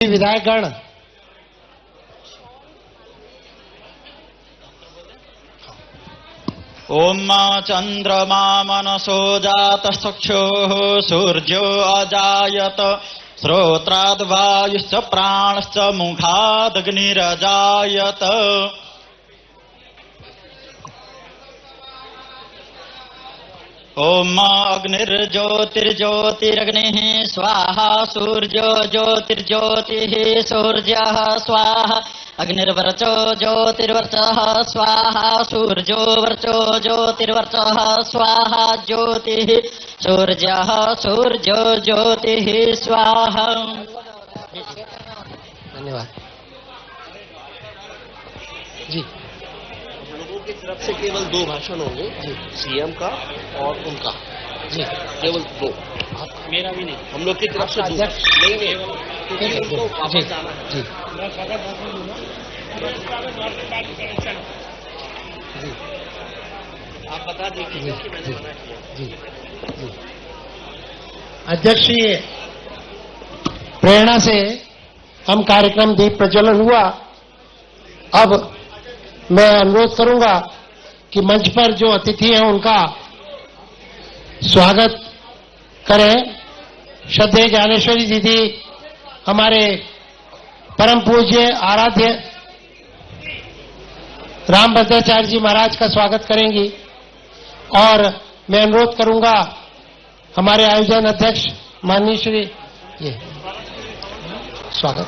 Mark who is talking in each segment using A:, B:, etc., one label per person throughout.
A: विधायकगण
B: ओम चंद्रमा मनसो जातश्चक्षुः सूर्यो अजायत श्रोत्राद् वायुश्च प्राणश्च मुखादग्निरजायत। ओम अग्निर्ज्योतिर्ज्योतिरग्निः स्वाहा सूर्यो ज्योतिर्ज्योतिः सूर्यः स्वाहा अग्निर्वर्चो ज्योतिर्वर्चः स्वाहा सूर्यो वर्चो ज्योतिर्वर्चः स्वाहा ज्योतिः सूर्यः सूर्यो ज्योतिः स्वाहा।
A: धन्यवाद जी।
C: लोगों की तरफ से केवल 2 भाषण होंगे, सीएम का और उनका जी, केवल 2। मेरा भी नहीं, हम लोग की तरफ से नहीं उनको वापस जाना है जी। आप बता दीजिए कि मैंने मना किया
A: जी। अध्यक्ष जी, प्रेरणा से हम कार्यक्रम दीप प्रज्वलन हुआ। अब मैं अनुरोध करूंगा कि मंच पर जो अतिथि हैं उनका स्वागत करें। श्रद्धेय ज्ञानेश्वरी दीदी हमारे परम पूज्य आराध्य रामभद्राचार्य जी महाराज का स्वागत करेंगी। और मैं अनुरोध करूंगा हमारे आयोजन अध्यक्ष माननीय श्री ये स्वागत।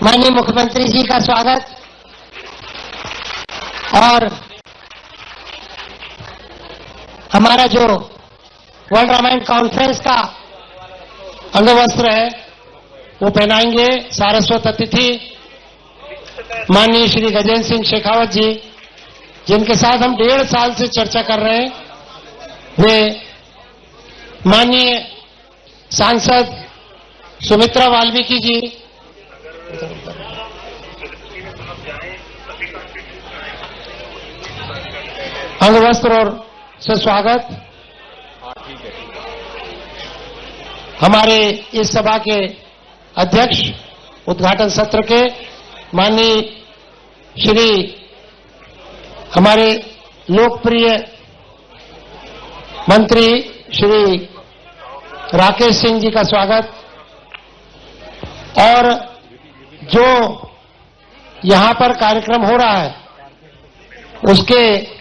A: माननीय मुख्यमंत्री जी का स्वागत और हमारा जो वर्ल्ड रामायण कॉन्फ्रेंस का अंगवस्त्र है वो पहनाएंगे सारस्वत अतिथि माननीय श्री गजेंद्र सिंह शेखावत जी, जिनके साथ हम 1.5 साल से चर्चा कर रहे हैं। वे माननीय सांसद सुमित्रा वाल्मीकि जी, अंगवस्त्र और से स्वागत। हमारे इस सभा के अध्यक्ष उद्घाटन सत्र के माननीय श्री हमारे लोकप्रिय मंत्री श्री राकेश सिंह जी का स्वागत। और जो यहां पर कार्यक्रम हो रहा है उसके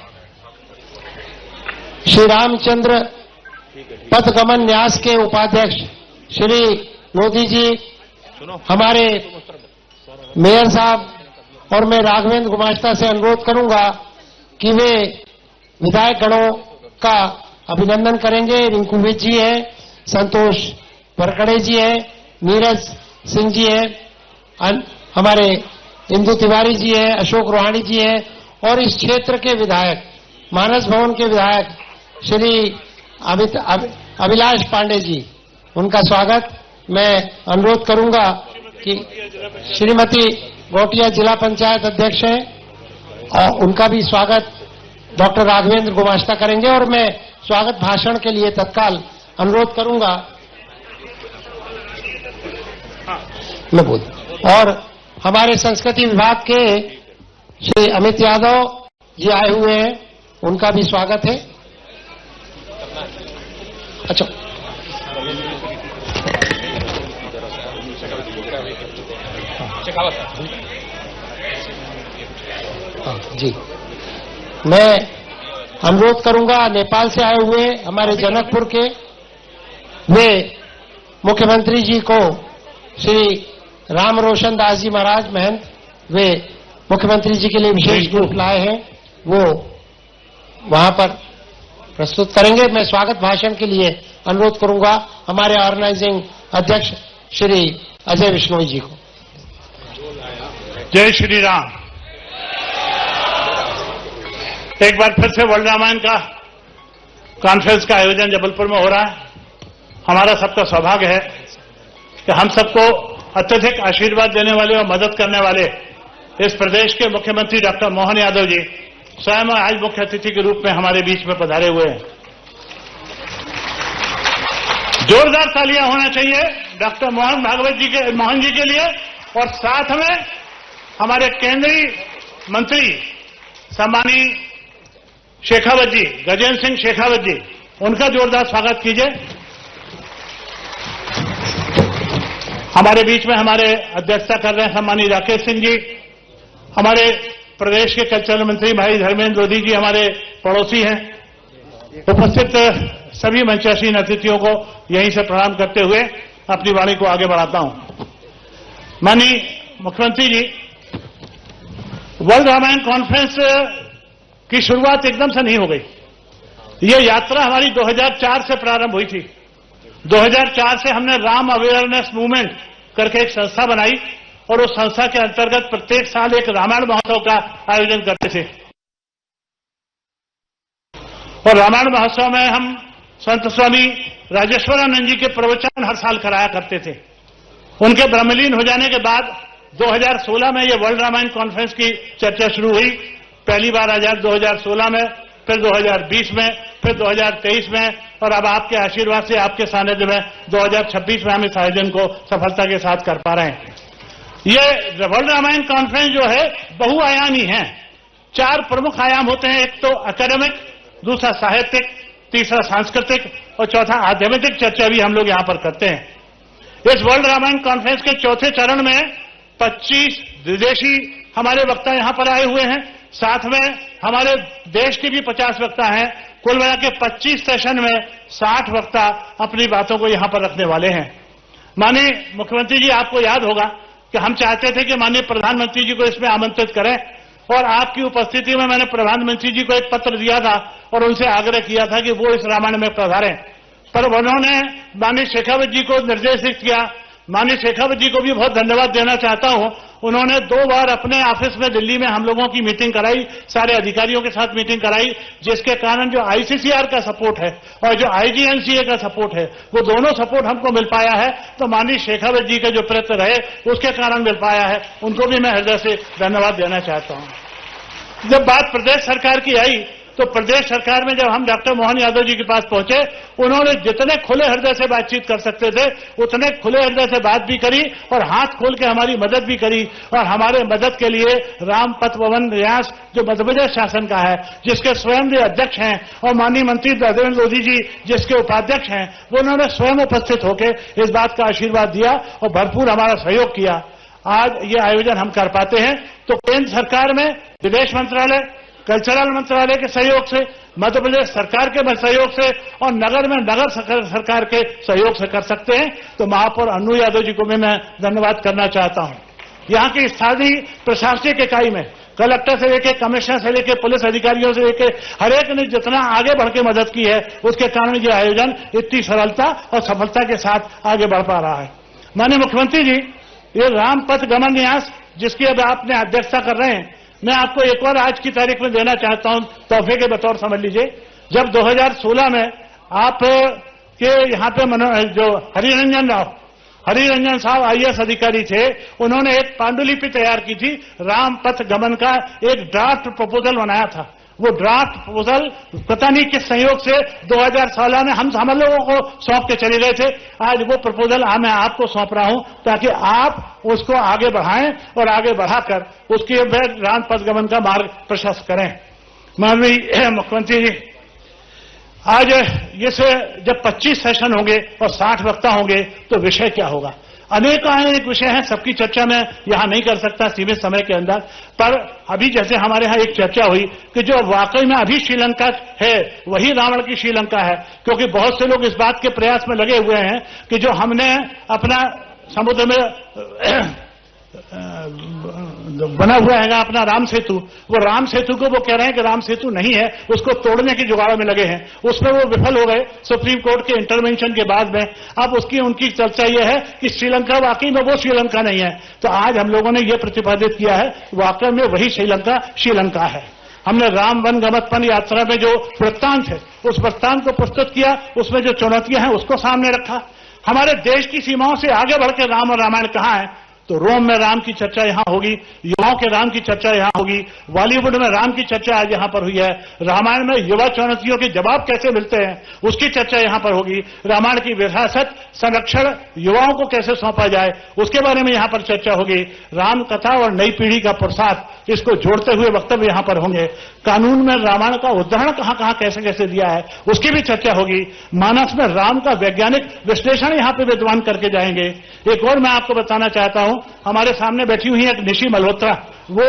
A: श्री रामचंद्र पथगमन न्यास के उपाध्यक्ष श्री लोधी जी, हमारे मेयर साहब और मैं राघवेंद्र गुमाश्ता से अनुरोध करूंगा कि वे विधायक गणों का अभिनंदन करेंगे। रिंकू विज जी है, संतोष परकड़े जी है, नीरज सिंह जी है, हमारे इंदु तिवारी जी है, अशोक रोहाणी जी है और इस क्षेत्र के विधायक मानस भवन के विधायक श्री अभिलाष पांडे जी, उनका स्वागत। मैं अनुरोध करूंगा कि श्रीमती गोटिया जिला पंचायत अध्यक्ष हैं और उनका भी स्वागत डॉक्टर राघवेंद्र गुमाश्ता करेंगे। और मैं स्वागत भाषण के लिए तत्काल अनुरोध करूंगा मैं बोल। और हमारे संस्कृति विभाग के श्री अमित यादव जी आए हुए हैं, उनका भी स्वागत है। अच्छा, जी, मैं अनुरोध करूंगा नेपाल से आए हुए हमारे जनकपुर के वे मुख्यमंत्री जी को श्री राम रोशन दास जी महाराज महंत, वे मुख्यमंत्री जी के लिए विशेष गिफ्ट लाए हैं, वो वहां पर प्रस्तुत करेंगे। मैं स्वागत भाषण के लिए अनुरोध करूंगा हमारे ऑर्गेनाइजिंग अध्यक्ष श्री अजय विश्नोई जी को।
D: जय श्री राम। एक बार फिर से वर्ल्ड रामायण का कॉन्फ्रेंस का आयोजन जबलपुर में हो रहा है। हमारा सबका सौभाग्य है कि हम सबको अत्यधिक आशीर्वाद देने वाले और मदद करने वाले इस प्रदेश के मुख्यमंत्री डॉक्टर मोहन यादव जी स्वयं आज मुख्य अतिथि के रूप में हमारे बीच में पधारे हुए हैं। जोरदार तालियां होना चाहिए डॉक्टर मोहन जी के लिए, और साथ में हमारे केंद्रीय मंत्री सम्मानीय शेखावत जी, गजेंद्र सिंह शेखावत जी, उनका जोरदार स्वागत कीजिए। हमारे बीच में हमारे अध्यक्षता कर रहे हैं सम्मानीय राकेश सिंह जी, हमारे प्रदेश के कल्चरल मंत्री भाई धर्मेंद्र लोधी जी हमारे पड़ोसी हैं। उपस्थित सभी मंचासीन अतिथियों को यहीं से प्रणाम करते हुए अपनी वाणी को आगे बढ़ाता हूं। माननीय मुख्यमंत्री जी, वर्ल्ड रामायण कॉन्फ्रेंस की शुरुआत एकदम से नहीं हो गई। ये यात्रा हमारी 2004 से प्रारंभ हुई थी। 2004 से हमने राम अवेयरनेस मूवमेंट करके एक संस्था बनाई और उस संस्था के अंतर्गत प्रत्येक साल एक रामायण महोत्सव का आयोजन करते थे। और रामायण महोत्सव में हम संत स्वामी राजेश्वरानंद जी के प्रवचन हर साल कराया करते थे। उनके ब्रह्मलीन हो जाने के बाद 2016 में ये वर्ल्ड रामायण कॉन्फ्रेंस की चर्चा शुरू हुई। पहली बार आजाद 2016 में, फिर 2020 में, फिर 2023 में, और अब आपके आशीर्वाद से, आपके सानिध्य में 2026 में हम इस आयोजन को सफलता के साथ कर पा रहे हैं। ये वर्ल्ड रामायण कॉन्फ्रेंस जो है बहुआयामी है। 4 प्रमुख आयाम होते हैं। एक तो एकेडमिक, दूसरा साहित्यिक, तीसरा सांस्कृतिक और चौथा आध्यात्मिक चर्चा भी हम लोग यहां पर करते हैं। इस वर्ल्ड रामायण कॉन्फ्रेंस के चौथे चरण में 25 विदेशी हमारे वक्ता यहां पर आए हुए हैं। साथ में हमारे देश के भी 50 वक्ता हैं। कुल मिला के 25 सेशन में 60 वक्ता अपनी बातों को यहां पर रखने वाले हैं। माननीय मुख्यमंत्री जी, आपको याद होगा कि हम चाहते थे कि माननीय प्रधानमंत्री जी को इसमें आमंत्रित करें, और आपकी उपस्थिति में मैंने प्रधानमंत्री जी को एक पत्र दिया था और उनसे आग्रह किया था कि वो इस रामायण में पधारें। पर उन्होंने माननीय शेखावत जी को निर्देशित किया। माननीय शेखावत जी को भी बहुत धन्यवाद देना चाहता हूं। उन्होंने 2 बार अपने ऑफिस में दिल्ली में हम लोगों की मीटिंग कराई, सारे अधिकारियों के साथ मीटिंग कराई, जिसके कारण जो आईसीसीआर का सपोर्ट है और जो आईजीएनसीए का सपोर्ट है, वो दोनों सपोर्ट हमको मिल पाया है। तो माननीय शेखावत जी का जो प्रयत्न रहे उसके कारण मिल पाया है, उनको भी मैं हृदय से धन्यवाद देना चाहता हूं। जब बात प्रदेश सरकार की आई तो प्रदेश सरकार में जब हम डॉक्टर मोहन यादव जी के पास पहुंचे, उन्होंने जितने खुले हृदय से बातचीत कर सकते थे उतने खुले हृदय से बात भी करी और हाथ खोल के हमारी मदद भी करी। और हमारे मदद के लिए राम पथ भवन न्यास जो मध्य प्रदेश शासन का है, जिसके स्वयं भी अध्यक्ष हैं, और माननीय मंत्री धर्मेंद्र लोधी जी जिसके उपाध्यक्ष हैं, वो उन्होंने स्वयं उपस्थित होकर इस बात का आशीर्वाद दिया और भरपूर हमारा सहयोग किया। आज ये आयोजन हम कर पाते हैं तो केंद्र सरकार में विदेश मंत्रालय, कल्चरल मंत्रालय के सहयोग से, मध्य प्रदेश सरकार के सहयोग से और नगर में नगर सरकार के सहयोग से कर सकते हैं। तो महापौर अन्नू यादव जी को भी मैं धन्यवाद करना चाहता हूं। यहां की स्थानीय प्रशासनिक इकाई में कलेक्टर से लेकर, कमिश्नर से लेकर, पुलिस अधिकारियों से लेकर हर एक ने जितना आगे बढ़ के मदद की है, उसके कारण ये आयोजन इतनी सरलता और सफलता के साथ आगे बढ़ पा रहा है। माननीय मुख्यमंत्री जी, ये राम पथ गमन न्यास जिसकी अब आपने अध्यक्षता कर रहे हैं, मैं आपको एक और आज की तारीख में देना चाहता हूं, तोहफे के बतौर समझ लीजिए। जब 2016 में आप के यहाँ पे जो हरिरंजन साहब आईएएस अधिकारी थे, उन्होंने एक पांडुलिपि तैयार की थी, राम पथ गमन का एक ड्राफ्ट प्रपोजल बनाया था। वो ड्राफ्ट प्रपोजल पता नहीं किस संयोग से 2016 में हम लोगों को सौंप के चले गए थे। आज वो प्रपोजल मैं आपको सौंप रहा हूं ताकि आप उसको आगे बढ़ाएं और आगे बढ़ाकर उसके राम पथ गमन का मार्ग प्रशस्त करें। माननीय मुख्यमंत्री जी, आज ये से जब 25 सेशन होंगे और 60 वक्ता होंगे तो विषय क्या होगा? अनेक विषय हैं, सबकी चर्चा मैं यहां नहीं कर सकता सीमित समय के अंदर। पर अभी जैसे हमारे यहां एक चर्चा हुई कि जो वाकई में अभी श्रीलंका है वही रावण की श्रीलंका है, क्योंकि बहुत से लोग इस बात के प्रयास में लगे हुए हैं कि जो हमने अपना समुद्र में बना हुआ है अपना राम सेतु, वो राम सेतु को वो कह रहे हैं कि राम सेतु नहीं है, उसको तोड़ने की जुगाड़ में लगे हैं। उसमें वो विफल हो गए सुप्रीम कोर्ट के इंटरवेंशन के बाद में। अब उनकी चर्चा ये है कि श्रीलंका वाकई में वो श्रीलंका नहीं है। तो आज हम लोगों ने ये प्रतिपादित किया है वाकई में वही श्रीलंका है। हमने राम वन गमन यात्रा में जो वृत्तांत है उस वृत्तांत को प्रस्तुत किया, उसमें जो चुनौतियां हैं उसको सामने रखा। हमारे देश की सीमाओं से आगे बढ़कर राम और रामायण कहां है? तो रोम में राम की चर्चा यहां होगी, युवाओं के राम की चर्चा यहां होगी, बॉलीवुड में राम की चर्चा आज यहां पर हुई है, रामायण में युवा चुनौतियों के जवाब कैसे मिलते हैं उसकी चर्चा यहां पर होगी, रामायण की विरासत संरक्षण युवाओं को कैसे सौंपा जाए उसके बारे में यहां पर चर्चा होगी, राम कथा और नई पीढ़ी का पुरुषार्थ इसको जोड़ते हुए वक्तव्य यहां पर होंगे, कानून में रामायण का उदाहरण कहां कहां कैसे कैसे दिया है उसकी भी चर्चा होगी, मानस में राम का वैज्ञानिक विश्लेषण यहां पर विद्वान करके जाएंगे। एक और मैं आपको बताना चाहता हूं, हमारे सामने बैठी हुई है एक निशी मल्होत्रा, वो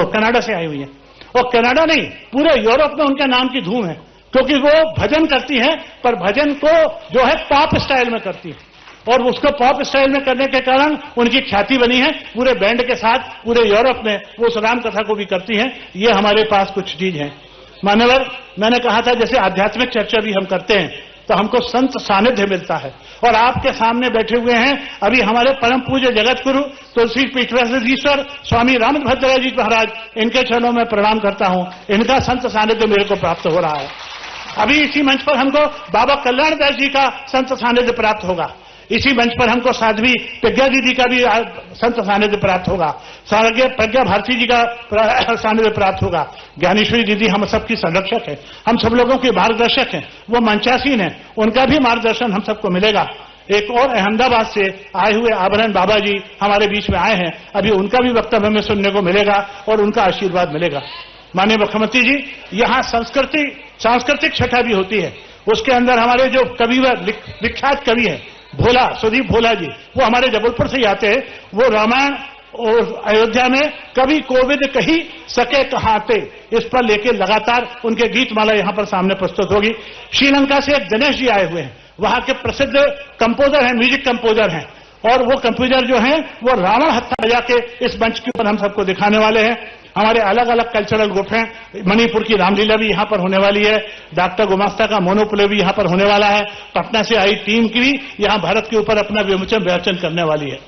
D: कनाडा से आई हुई है, और कनाडा नहीं पूरे यूरोप में उनके नाम की धूम है, क्योंकि वो भजन करती हैं पर भजन को जो है पॉप स्टाइल में करती है, और उसको पॉप स्टाइल में करने के कारण उनकी ख्याति बनी है पूरे बैंड के साथ पूरे यूरोप में, वो उस राम कथा को भी करती हैं। ये हमारे पास कुछ चीज है। मान्यवर, मैंने कहा था जैसे आध्यात्मिक चर्चा भी हम करते हैं तो हमको संत सानिध्य मिलता है, और आपके सामने बैठे हुए हैं अभी हमारे परम पूज्य जगत गुरु तुलसी पीठेश्वर स्वामी रामभद्र जी महाराज, इनके चरणों में प्रणाम करता हूं, इनका संत सानिध्य मेरे को प्राप्त हो रहा है। अभी इसी मंच पर हमको बाबा कल्याण दास जी का संत सानिध्य प्राप्त होगा, इसी मंच पर हमको साध्वी प्रज्ञा दीदी का भी संत सानिध्य प्राप्त होगा, प्रज्ञा भारती जी का सानिध्य प्राप्त होगा, ज्ञानेश्वरी दीदी हम सबकी संरक्षक है, हम सब लोगों के मार्गदर्शक हैं, वो मंचासीन है, उनका भी मार्गदर्शन हम सबको मिलेगा। एक और अहमदाबाद से आए हुए आभरण बाबा जी हमारे बीच में आए हैं, अभी उनका भी वक्तव्य हमें सुनने को मिलेगा और उनका आशीर्वाद मिलेगा। माननीय मुख्यमंत्री जी, यहाँ सांस्कृतिक छठा भी होती है, उसके अंदर हमारे जो कविवर विख्यात कवि है भोला, सुदीप भोला जी, वो हमारे जबलपुर से ही आते हैं, वो रामायण और अयोध्या में कभी कोविद कही सके कहाते इस पर लेके लगातार उनके गीत माला यहां पर सामने प्रस्तुत होगी। श्रीलंका से एक दिनेश जी आए हुए हैं, वहां के प्रसिद्ध कंपोजर हैं, म्यूजिक कंपोजर हैं, और वो कंपोजर जो हैं वो रावण हत्या बजा के इस मंच के ऊपर हम सबको दिखाने वाले हैं। हमारे अलग अलग कल्चरल ग्रुप हैं, मणिपुर की रामलीला भी यहां पर होने वाली है, डॉक्टर गुमास्ता का मोनोप्ले भी यहां पर होने वाला है, पटना से आई टीम की भी यहां भारत के ऊपर अपना विमोचन करने वाली है।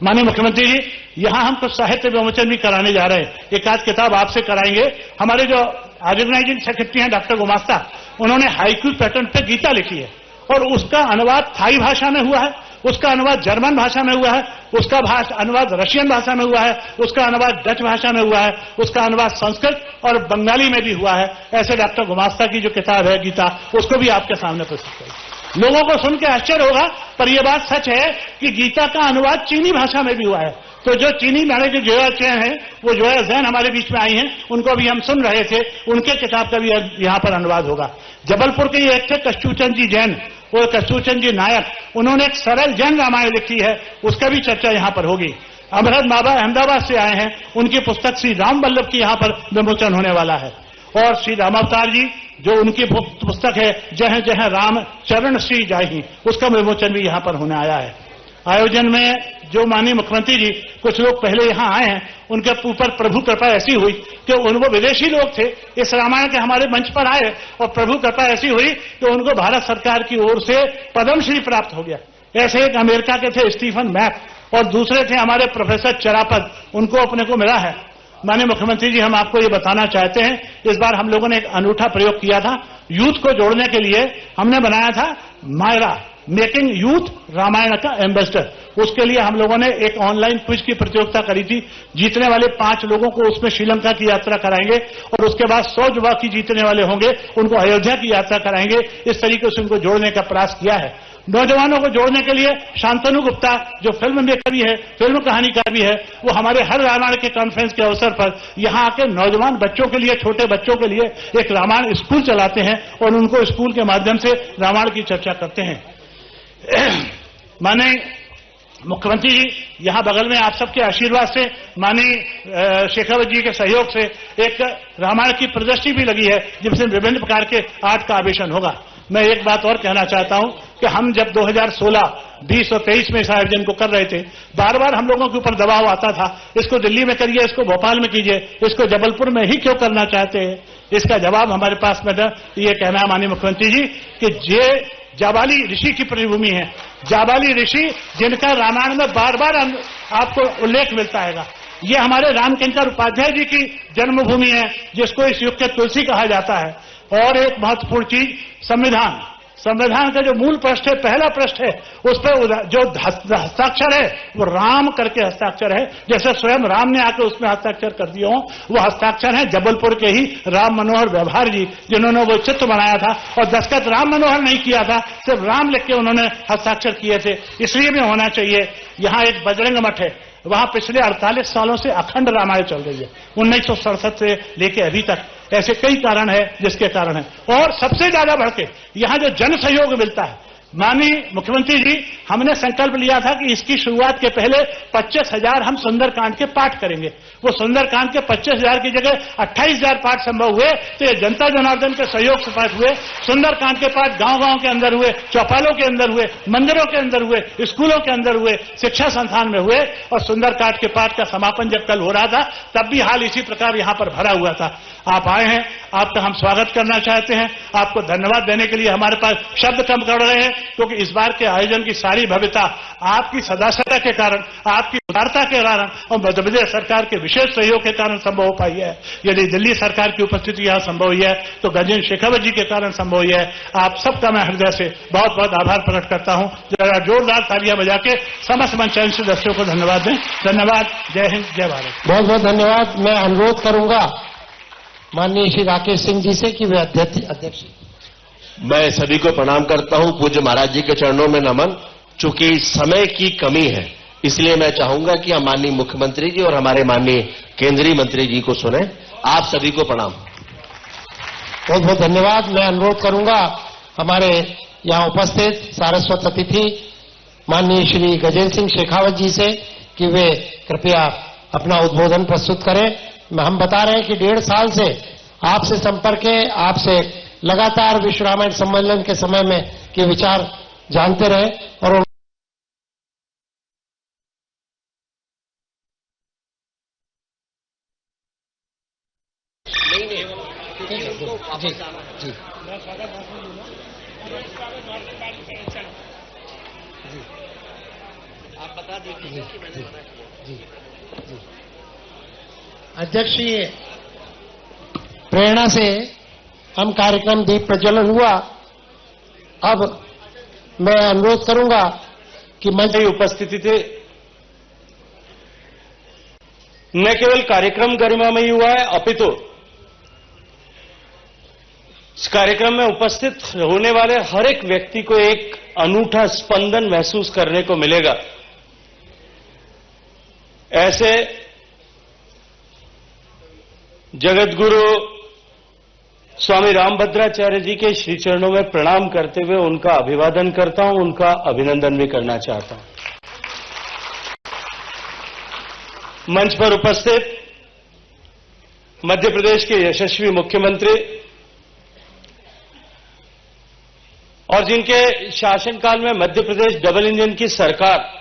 D: माननीय मुख्यमंत्री जी, यहां हम कुछ साहित्य विमोचन भी कराने जा रहे हैं, एक आध किताब आपसे कराएंगे। हमारे जो ऑर्गेनाइजिंग सेक्रेटरी हैं डॉक्टर गुमास्ता, उन्होंने हाइकू पैटर्न पे गीता लिखी है, और उसका अनुवाद थाई भाषा में हुआ है, उसका अनुवाद जर्मन भाषा में हुआ है, उसका अनुवाद रशियन भाषा में हुआ है, उसका अनुवाद डच भाषा में हुआ है, उसका अनुवाद संस्कृत और बंगाली में भी हुआ है। ऐसे डॉक्टर गुमास्ता की जो किताब है गीता, उसको भी आपके सामने प्रस्तुत करें। लोगों को सुन के आश्चर्य होगा, पर यह बात सच है कि गीता का अनुवाद चीनी भाषा में भी हुआ है। तो जो चीनी माने जो जोया चैन है, वो जोया जैन हमारे बीच में आई हैं, उनको भी हम सुन रहे थे, उनके किताब का भी यहाँ पर अनुवाद होगा। जबलपुर के एक थे कस्तूरचंद जी जैन, वो कस्तूरचंद जी नायक, उन्होंने एक सरल जैन रामायण लिखी है, उसका भी चर्चा यहाँ पर होगी। अमृत बाबा अहमदाबाद से आए हैं, उनकी पुस्तक श्री राम वल्लभ की यहाँ पर विमोचन होने वाला है। और श्री रामावतार जी जो उनकी पुस्तक है जह जह राम चरण श्री जाहि, उसका विमोचन भी यहाँ पर होने आया है। आयोजन में जो माननीय मुख्यमंत्री जी कुछ लोग पहले यहाँ आए हैं, उनके ऊपर प्रभु कृपा ऐसी हुई कि वो विदेशी लोग थे, इस रामायण के हमारे मंच पर आए, और प्रभु कृपा ऐसी हुई कि उनको भारत सरकार की ओर से पद्मश्री प्राप्त हो गया। ऐसे एक अमेरिका के थे स्टीफन मैक, और दूसरे थे हमारे प्रोफेसर चरापत, उनको अपने को मिला है। माननीय मुख्यमंत्री जी, हम आपको ये बताना चाहते हैं, इस बार हम लोगों ने एक अनूठा प्रयोग किया था, यूथ को जोड़ने के लिए हमने बनाया था मायरा, मेकिंग यूथ रामायण का एम्बेसडर। उसके लिए हम लोगों ने एक ऑनलाइन क्विज की प्रतियोगिता करी थी। जीतने वाले 5 लोगों को उसमें श्रीलंका की यात्रा कराएंगे, और उसके बाद 100 युवा की जीतने वाले होंगे, उनको अयोध्या की यात्रा कराएंगे। इस तरीके से उनको जोड़ने का प्रयास किया है। नौजवानों को जोड़ने के लिए शांतनु गुप्ता जो फिल्म मेकर भी है, फिल्म कहानीकार भी है, वो हमारे हर रामायण के कॉन्फ्रेंस के अवसर पर यहाँ आके नौजवान बच्चों के लिए, छोटे बच्चों के लिए एक रामायण स्कूल चलाते हैं, और उनको स्कूल के माध्यम से रामायण की चर्चा करते हैं। माननीय मुख्यमंत्री जी, यहाँ बगल में आप सबके आशीर्वाद से, माननीय शेखावत जी के सहयोग से एक रामायण की प्रदर्शनी भी लगी है, जिसमें विभिन्न प्रकार के आर्ट का आवेशन होगा। मैं एक बात और कहना चाहता हूं कि हम जब 2016, 20 और 23 में इस आयोजन को कर रहे थे, बार बार हम लोगों के ऊपर दबाव आता था, इसको दिल्ली में करिए, इसको भोपाल में कीजिए, इसको जबलपुर में ही क्यों करना चाहते हैं। इसका जवाब हमारे पास में ये कहना है माननीय मुख्यमंत्री जी कि ये जाबाली ऋषि की पृष्ठभूमि है, जाबाली ऋषि जिनका रामायण में बार बार आपको उल्लेख मिलता है। ये हमारे रामकिंकर उपाध्याय जी की जन्मभूमि है, जिसको इस युग के तुलसी कहा जाता है। और एक महत्वपूर्ण चीज, संविधान, संविधान का जो मूल पृष्ठ है, पहला पृष्ठ है, उस पर जो हस्ताक्षर है वो राम करके हस्ताक्षर है, जैसे स्वयं राम ने आकर उसमें हस्ताक्षर कर दिए हों। वो हस्ताक्षर है जबलपुर के ही राम मनोहर व्यवहार जी, जिन्होंने वो चित्र बनाया था और दस्तखत राम मनोहर नहीं किया था, सिर्फ राम लिख के उन्होंने हस्ताक्षर किए थे। इसलिए भी होना चाहिए। यहां एक बजरंग मठ है, वहां पिछले 48 सालों से अखंड रामायण चल रही है, 1967 से लेके अभी तक। ऐसे कई कारण है जिसके कारण है। और सबसे ज्यादा बढ़ के यहां जो जन सहयोग मिलता है, माननीय मुख्यमंत्री जी, हमने संकल्प लिया था कि इसकी शुरुआत के पहले 25,000 हम सुंदरकांड के पाठ करेंगे। वो सुंदरकांड के 25,000 की जगह 28,000 पाठ संभव हुए, तो ये जनता जनार्दन के सहयोग से पाठ हुए। सुंदरकांड के पाठ गांव-गांव के अंदर हुए, चौपालों के अंदर हुए, मंदिरों के अंदर हुए, स्कूलों के अंदर हुए, शिक्षा संस्थान में हुए। और सुंदरकांड के पाठ का समापन जब कल हो रहा था, तब भी हाल इसी प्रकार यहां पर भरा हुआ था। आप आए हैं, आपका हम स्वागत करना चाहते हैं। आपको धन्यवाद देने के लिए हमारे पास शब्द कम कर रहे हैं, क्योंकि इस बार के आयोजन की सारी भव्यता आपकी सदासता के कारण, आपकी उदारता के कारण और मध्य प्रदेश सरकार के विशेष सहयोग के कारण संभव हो पाई है। यदि दिल्ली सरकार की उपस्थिति यहां संभव हुई है तो गजेंद्र शेखावत जी के कारण संभव हुई है। आप सबका मैं हृदय से बहुत बहुत आभार प्रकट करता हूं। जरा जोरदार तालियां बजा के समस्त मंचायन सदस्यों को धन्यवाद दें। धन्यवाद। जय हिंद, जय भारत।
A: बहुत बहुत धन्यवाद। मैं अनुरोध करूंगा माननीय श्री राकेश सिंह जी से कि वे अध्यक्ष।
C: मैं सभी को प्रणाम करता हूं। पूज्य महाराज जी के चरणों में नमन। चूंकि समय की कमी है, इसलिए मैं चाहूंगा कि हम माननीय मुख्यमंत्री जी और हमारे माननीय केंद्रीय मंत्री जी को सुने। आप सभी को प्रणाम।
A: बहुत बहुत धन्यवाद। मैं अनुरोध करूंगा हमारे यहां उपस्थित सारस्वत अतिथि माननीय श्री गजेंद्र सिंह शेखावत जी से कि वे कृपया अपना उद्बोधन प्रस्तुत करें। हम बता रहे हैं कि 1.5 साल से आपसे संपर्क है, आपसे लगातार विश्व रामायण सम्मेलन के समय में के विचार जानते रहे और जी जी
C: आप बता दीजिए कि मैंने
A: जी जी अध्यक्ष जी, प्रेरणा से हम कार्यक्रम दीप प्रज्वलन हुआ। अब मैं अनुरोध करूंगा कि मंच
E: उपस्थिति थे। न केवल कार्यक्रम गरिमामयी हुआ है, अपितु इस कार्यक्रम में उपस्थित होने वाले हर एक व्यक्ति को एक अनूठा स्पंदन महसूस करने को मिलेगा। ऐसे जगतगुरु स्वामी रामभद्राचार्य जी के श्री चरणों में प्रणाम करते हुए उनका अभिवादन करता हूं, उनका अभिनंदन भी करना चाहता हूं। मंच पर उपस्थित मध्य प्रदेश के यशस्वी मुख्यमंत्री और जिनके शासनकाल में मध्य प्रदेश डबल इंजन की सरकार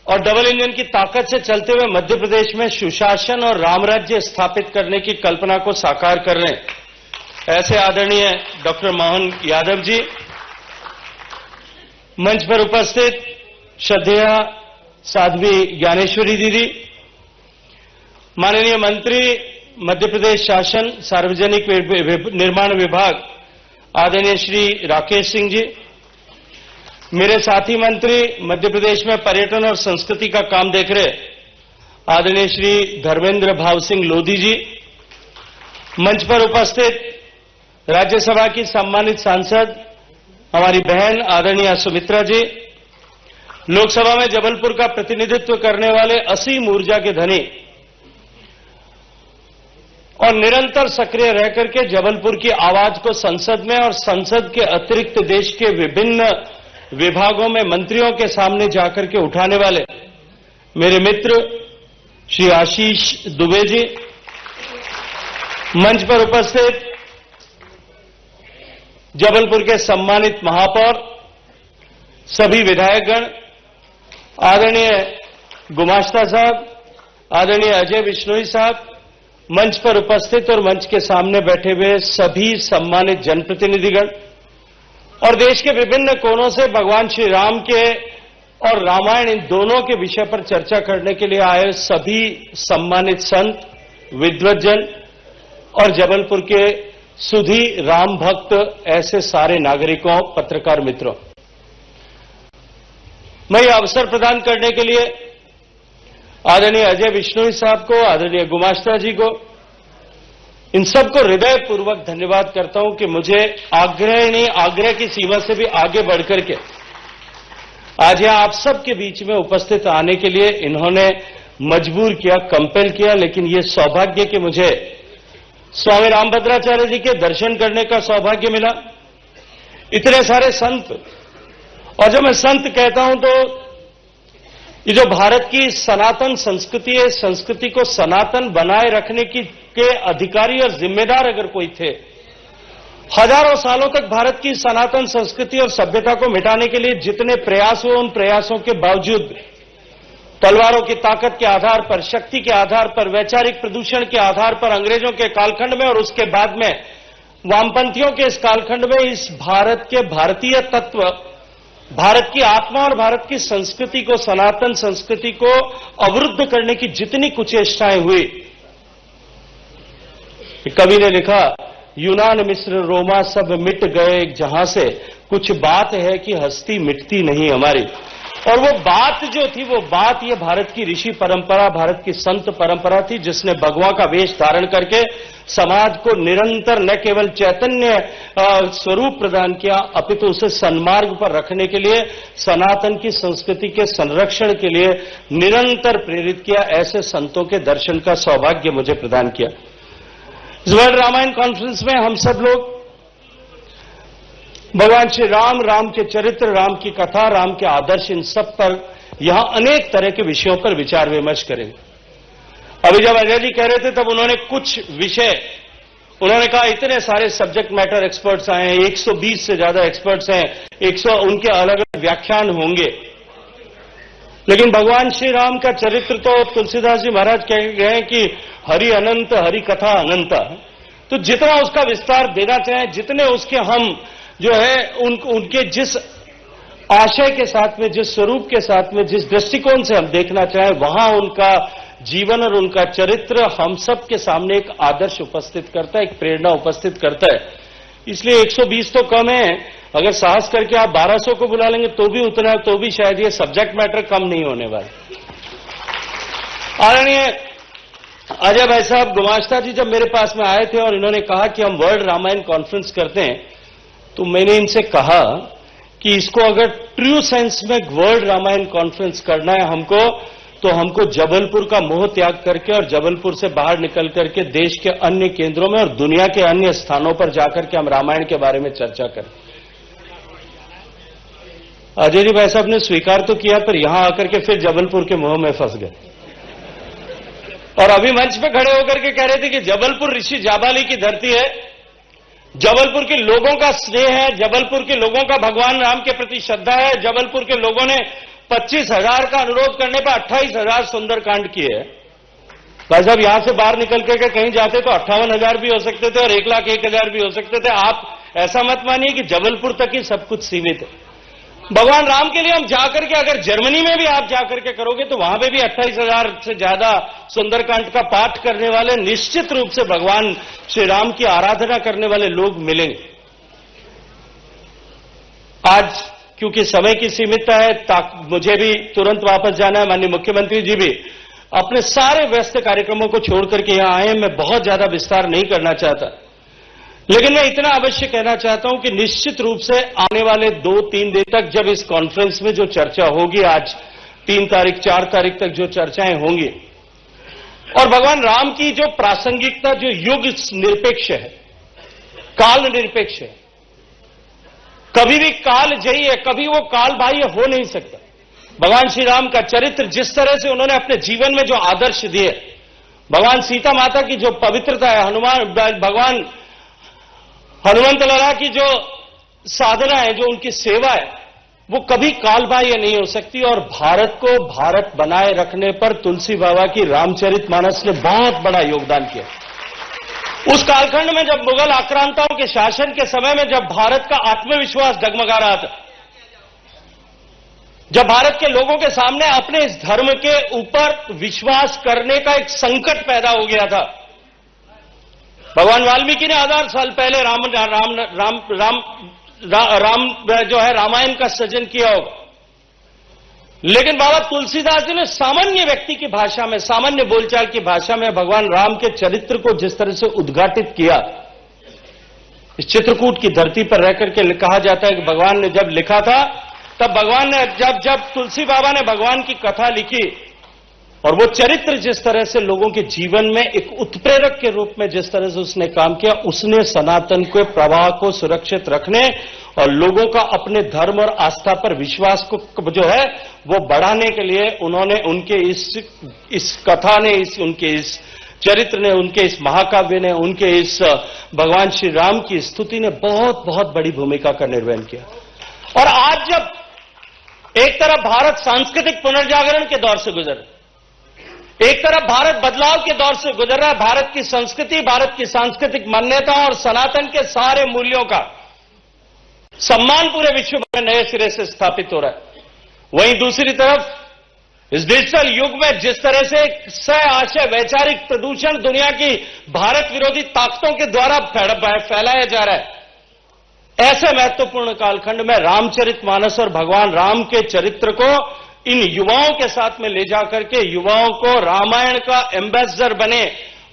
E: और डबल इंजन की ताकत से चलते हुए मध्य प्रदेश में सुशासन और रामराज्य स्थापित करने की कल्पना को साकार कर रहे हैं, ऐसे आदरणीय डॉक्टर मोहन यादव जी। मंच पर उपस्थित श्रद्धेय साध्वी ज्ञानेश्वरी दीदी, माननीय मंत्री मध्य प्रदेश शासन सार्वजनिक निर्माण विभाग आदरणीय श्री राकेश सिंह जी, मेरे साथी मंत्री मध्य प्रदेश में पर्यटन और संस्कृति का काम देख रहे आदरणीय श्री धर्मेंद्र भाव सिंह लोधी जी, मंच पर उपस्थित राज्यसभा की सम्मानित सांसद हमारी बहन आदरणीय सुमित्रा जी, लोकसभा में जबलपुर का प्रतिनिधित्व करने वाले असीम ऊर्जा के धनी और निरंतर सक्रिय रह करके जबलपुर की आवाज को संसद में और संसद के अतिरिक्त देश के विभिन्न विभागों में मंत्रियों के सामने जाकर के उठाने वाले मेरे मित्र श्री आशीष दुबे जी, मंच पर उपस्थित जबलपुर के सम्मानित महापौर, सभी विधायकगण, आदरणीय गुमाश्ता साहब, आदरणीय अजय बिश्नोई साहब, मंच पर उपस्थित और मंच के सामने बैठे हुए सभी सम्मानित जनप्रतिनिधिगण और देश के विभिन्न कोनों से भगवान श्री राम के और रामायण इन दोनों के विषय पर चर्चा करने के लिए आए सभी सम्मानित संत, विद्वज्जन और जबलपुर के सुधी, राम भक्त, ऐसे सारे नागरिकों, पत्रकार मित्रों, मैं ये अवसर प्रदान करने के लिए आदरणीय अजय बिश्नोई साहब को, आदरणीय गुमाश्ता जी को, इन सबको हृदयपूर्वक धन्यवाद करता हूं कि मुझे आग्रह की सीमा से भी आगे बढ़कर के आज यहां आप सबके बीच में उपस्थित आने के लिए इन्होंने मजबूर किया, कंपेल किया। लेकिन ये सौभाग्य कि मुझे स्वामी रामभद्राचार्य जी के दर्शन करने का सौभाग्य मिला, इतने सारे संत। और जब मैं संत कहता हूं तो ये जो भारत की सनातन संस्कृति है, संस्कृति को सनातन बनाए रखने के अधिकारी और जिम्मेदार अगर कोई थे, हजारों सालों तक भारत की सनातन संस्कृति और सभ्यता को मिटाने के लिए जितने प्रयास हुए, उन प्रयासों के बावजूद तलवारों की ताकत के आधार पर, शक्ति के आधार पर, वैचारिक प्रदूषण के आधार पर अंग्रेजों के कालखंड में और उसके बाद में वामपंथियों के इस कालखंड में इस भारत के भारतीय तत्व, भारत की आत्मा और भारत की संस्कृति को, सनातन संस्कृति को अवरुद्ध करने की जितनी कुचेष्टाएं हुई, कवि ने लिखा, यूनान मिस्र रोमा सब मिट गए जहां से, कुछ बात है कि हस्ती मिटती नहीं हमारी। और वो बात जो थी, वो बात ये भारत की ऋषि परंपरा, भारत की संत परंपरा थी, जिसने भगवा का वेश धारण करके समाज को निरंतर न केवल चैतन्य स्वरूप प्रदान किया, अपितु उसे सन्मार्ग पर रखने के लिए, सनातन की संस्कृति के संरक्षण के लिए निरंतर प्रेरित किया। ऐसे संतों के दर्शन का सौभाग्य मुझे प्रदान किया। इस वर्ल्ड रामायण कॉन्फ्रेंस में हम सब लोग भगवान श्री राम, राम के चरित्र, राम की कथा, राम के आदर्श, इन सब पर यहां अनेक तरह के विषयों पर विचार विमर्श करेंगे। अभी जब अजय जी कह रहे थे तब उन्होंने कुछ विषय, उन्होंने कहा इतने सारे सब्जेक्ट मैटर एक्सपर्ट्स आए हैं, 120 से ज्यादा एक्सपर्ट्स हैं, 100 उनके अलग अलग व्याख्यान होंगे। लेकिन भगवान श्री राम का चरित्र तो तुलसीदास जी महाराज कह गए हैं कि हरि अनंत, हरि कथा अनंत। तो जितना उसका विस्तार देना चाहें, जितने उसके हम जो है उनके जिस आशय के साथ में, जिस स्वरूप के साथ में, जिस दृष्टिकोण से हम देखना चाहें, वहां उनका जीवन और उनका चरित्र हम सब के सामने एक आदर्श उपस्थित करता है, एक प्रेरणा उपस्थित करता है। इसलिए 120 तो कम है, अगर साहस करके आप 1200 को बुला लेंगे तो भी उतना, तो भी शायद ये सब्जेक्ट मैटर कम नहीं होने वाला। आदरणीय अजय भाई साहब गुमाश्ता जी जब मेरे पास में आए थे और इन्होंने कहा कि हम वर्ल्ड रामायण कॉन्फ्रेंस करते हैं, तो मैंने इनसे कहा कि इसको अगर ट्रू सेंस में वर्ल्ड रामायण कॉन्फ्रेंस करना है हमको, तो हमको जबलपुर का मोह त्याग करके और जबलपुर से बाहर निकल करके देश के अन्य केंद्रों में और दुनिया के अन्य स्थानों पर जाकर के हम रामायण के बारे में चर्चा करें। अजय जी भाई साहब ने स्वीकार तो किया, पर यहां आकर के फिर जबलपुर के मोह में फंस गए और अभी मंच पे खड़े होकर के कह रहे थे कि जबलपुर ऋषि जाबाली की धरती है, जबलपुर के लोगों का स्नेह है, जबलपुर के लोगों का भगवान राम के प्रति श्रद्धा है। जबलपुर के लोगों ने 25,000 का अनुरोध करने पर 28,000 सुंदरकांड किए हैं। भाई साहब यहां से बाहर निकल के कहीं जाते तो 58,000 भी हो सकते थे और 1,01,000 भी हो सकते थे। आप ऐसा मत मानिए कि जबलपुर तक ही सब कुछ सीमित है। भगवान राम के लिए हम जाकर के, अगर जर्मनी में भी आप जाकर के करोगे तो वहां पे भी 28,000 से ज्यादा सुंदरकांड का पाठ करने वाले, निश्चित रूप से भगवान श्री राम की आराधना करने वाले लोग मिलेंगे। आज क्योंकि समय की सीमितता है, मुझे भी तुरंत वापस जाना है, माननीय मुख्यमंत्री जी भी अपने सारे व्यस्त कार्यक्रमों को छोड़ करके यहां आए हैं। मैं बहुत ज्यादा विस्तार नहीं करना चाहता, लेकिन मैं इतना अवश्य कहना चाहता हूं कि निश्चित रूप से आने वाले 2-3 दिन तक जब इस कॉन्फ्रेंस में जो चर्चा होगी, आज 3 तारीख 4 तारीख तक जो चर्चाएं होंगी, और भगवान राम की जो प्रासंगिकता, जो युग निरपेक्ष है, काल निरपेक्ष है, कभी भी काल जयी है, कभी वो काल बाह्य हो नहीं सकता। भगवान श्री राम का चरित्र, जिस तरह से उन्होंने अपने जीवन में जो आदर्श दिए, भगवान सीता माता की जो पवित्रता है, भगवान हनुमंत लाला की जो साधना है, जो उनकी सेवा है, वो कभी कालबाह्य नहीं हो सकती। और भारत को भारत बनाए रखने पर तुलसी बाबा की रामचरितमानस ने बहुत बड़ा योगदान किया। उस कालखंड में जब मुगल आक्रांताओं के शासन के समय में जब भारत का आत्मविश्वास डगमगा रहा था, जब भारत के लोगों के सामने अपने इस धर्म के ऊपर विश्वास करने का एक संकट पैदा हो गया था, भगवान वाल्मीकि ने 1000 साल पहले राम जो है रामायण का सृजन किया होगा, लेकिन बाबा तुलसीदास जी ने सामान्य व्यक्ति की भाषा में, सामान्य बोलचाल की भाषा में भगवान राम के चरित्र को जिस तरह से उद्घाटित किया, इस चित्रकूट की धरती पर रहकर के कहा जाता है कि भगवान ने जब लिखा था, तब भगवान ने जब तुलसी बाबा ने भगवान की कथा लिखी और वो चरित्र जिस तरह से लोगों के जीवन में एक उत्प्रेरक के रूप में जिस तरह से उसने काम किया, उसने सनातन के प्रवाह को सुरक्षित रखने और लोगों का अपने धर्म और आस्था पर विश्वास को जो है वो बढ़ाने के लिए उन्होंने उनके इस कथा ने, उनके इस चरित्र ने, उनके इस महाकाव्य ने, उनके इस भगवान श्री राम की स्तुति ने बहुत बहुत बड़ी भूमिका का निर्वहन किया। और आज जब एक तरफ भारत सांस्कृतिक पुनर्जागरण के दौर से गुजर, एक तरफ भारत बदलाव के दौर से गुजर रहा है, भारत की संस्कृति, भारत की सांस्कृतिक मान्यता और सनातन के सारे मूल्यों का सम्मान पूरे विश्व में नए सिरे से स्थापित हो रहा है, वहीं दूसरी तरफ इस डिजिटल युग में जिस तरह से सह आशय वैचारिक प्रदूषण दुनिया की भारत विरोधी ताकतों के द्वारा फैलाया जा रहा है, ऐसे महत्वपूर्ण कालखंड में रामचरितमानस और भगवान राम के चरित्र को इन युवाओं के साथ में ले जाकर के युवाओं को रामायण का एम्बेसडर बने,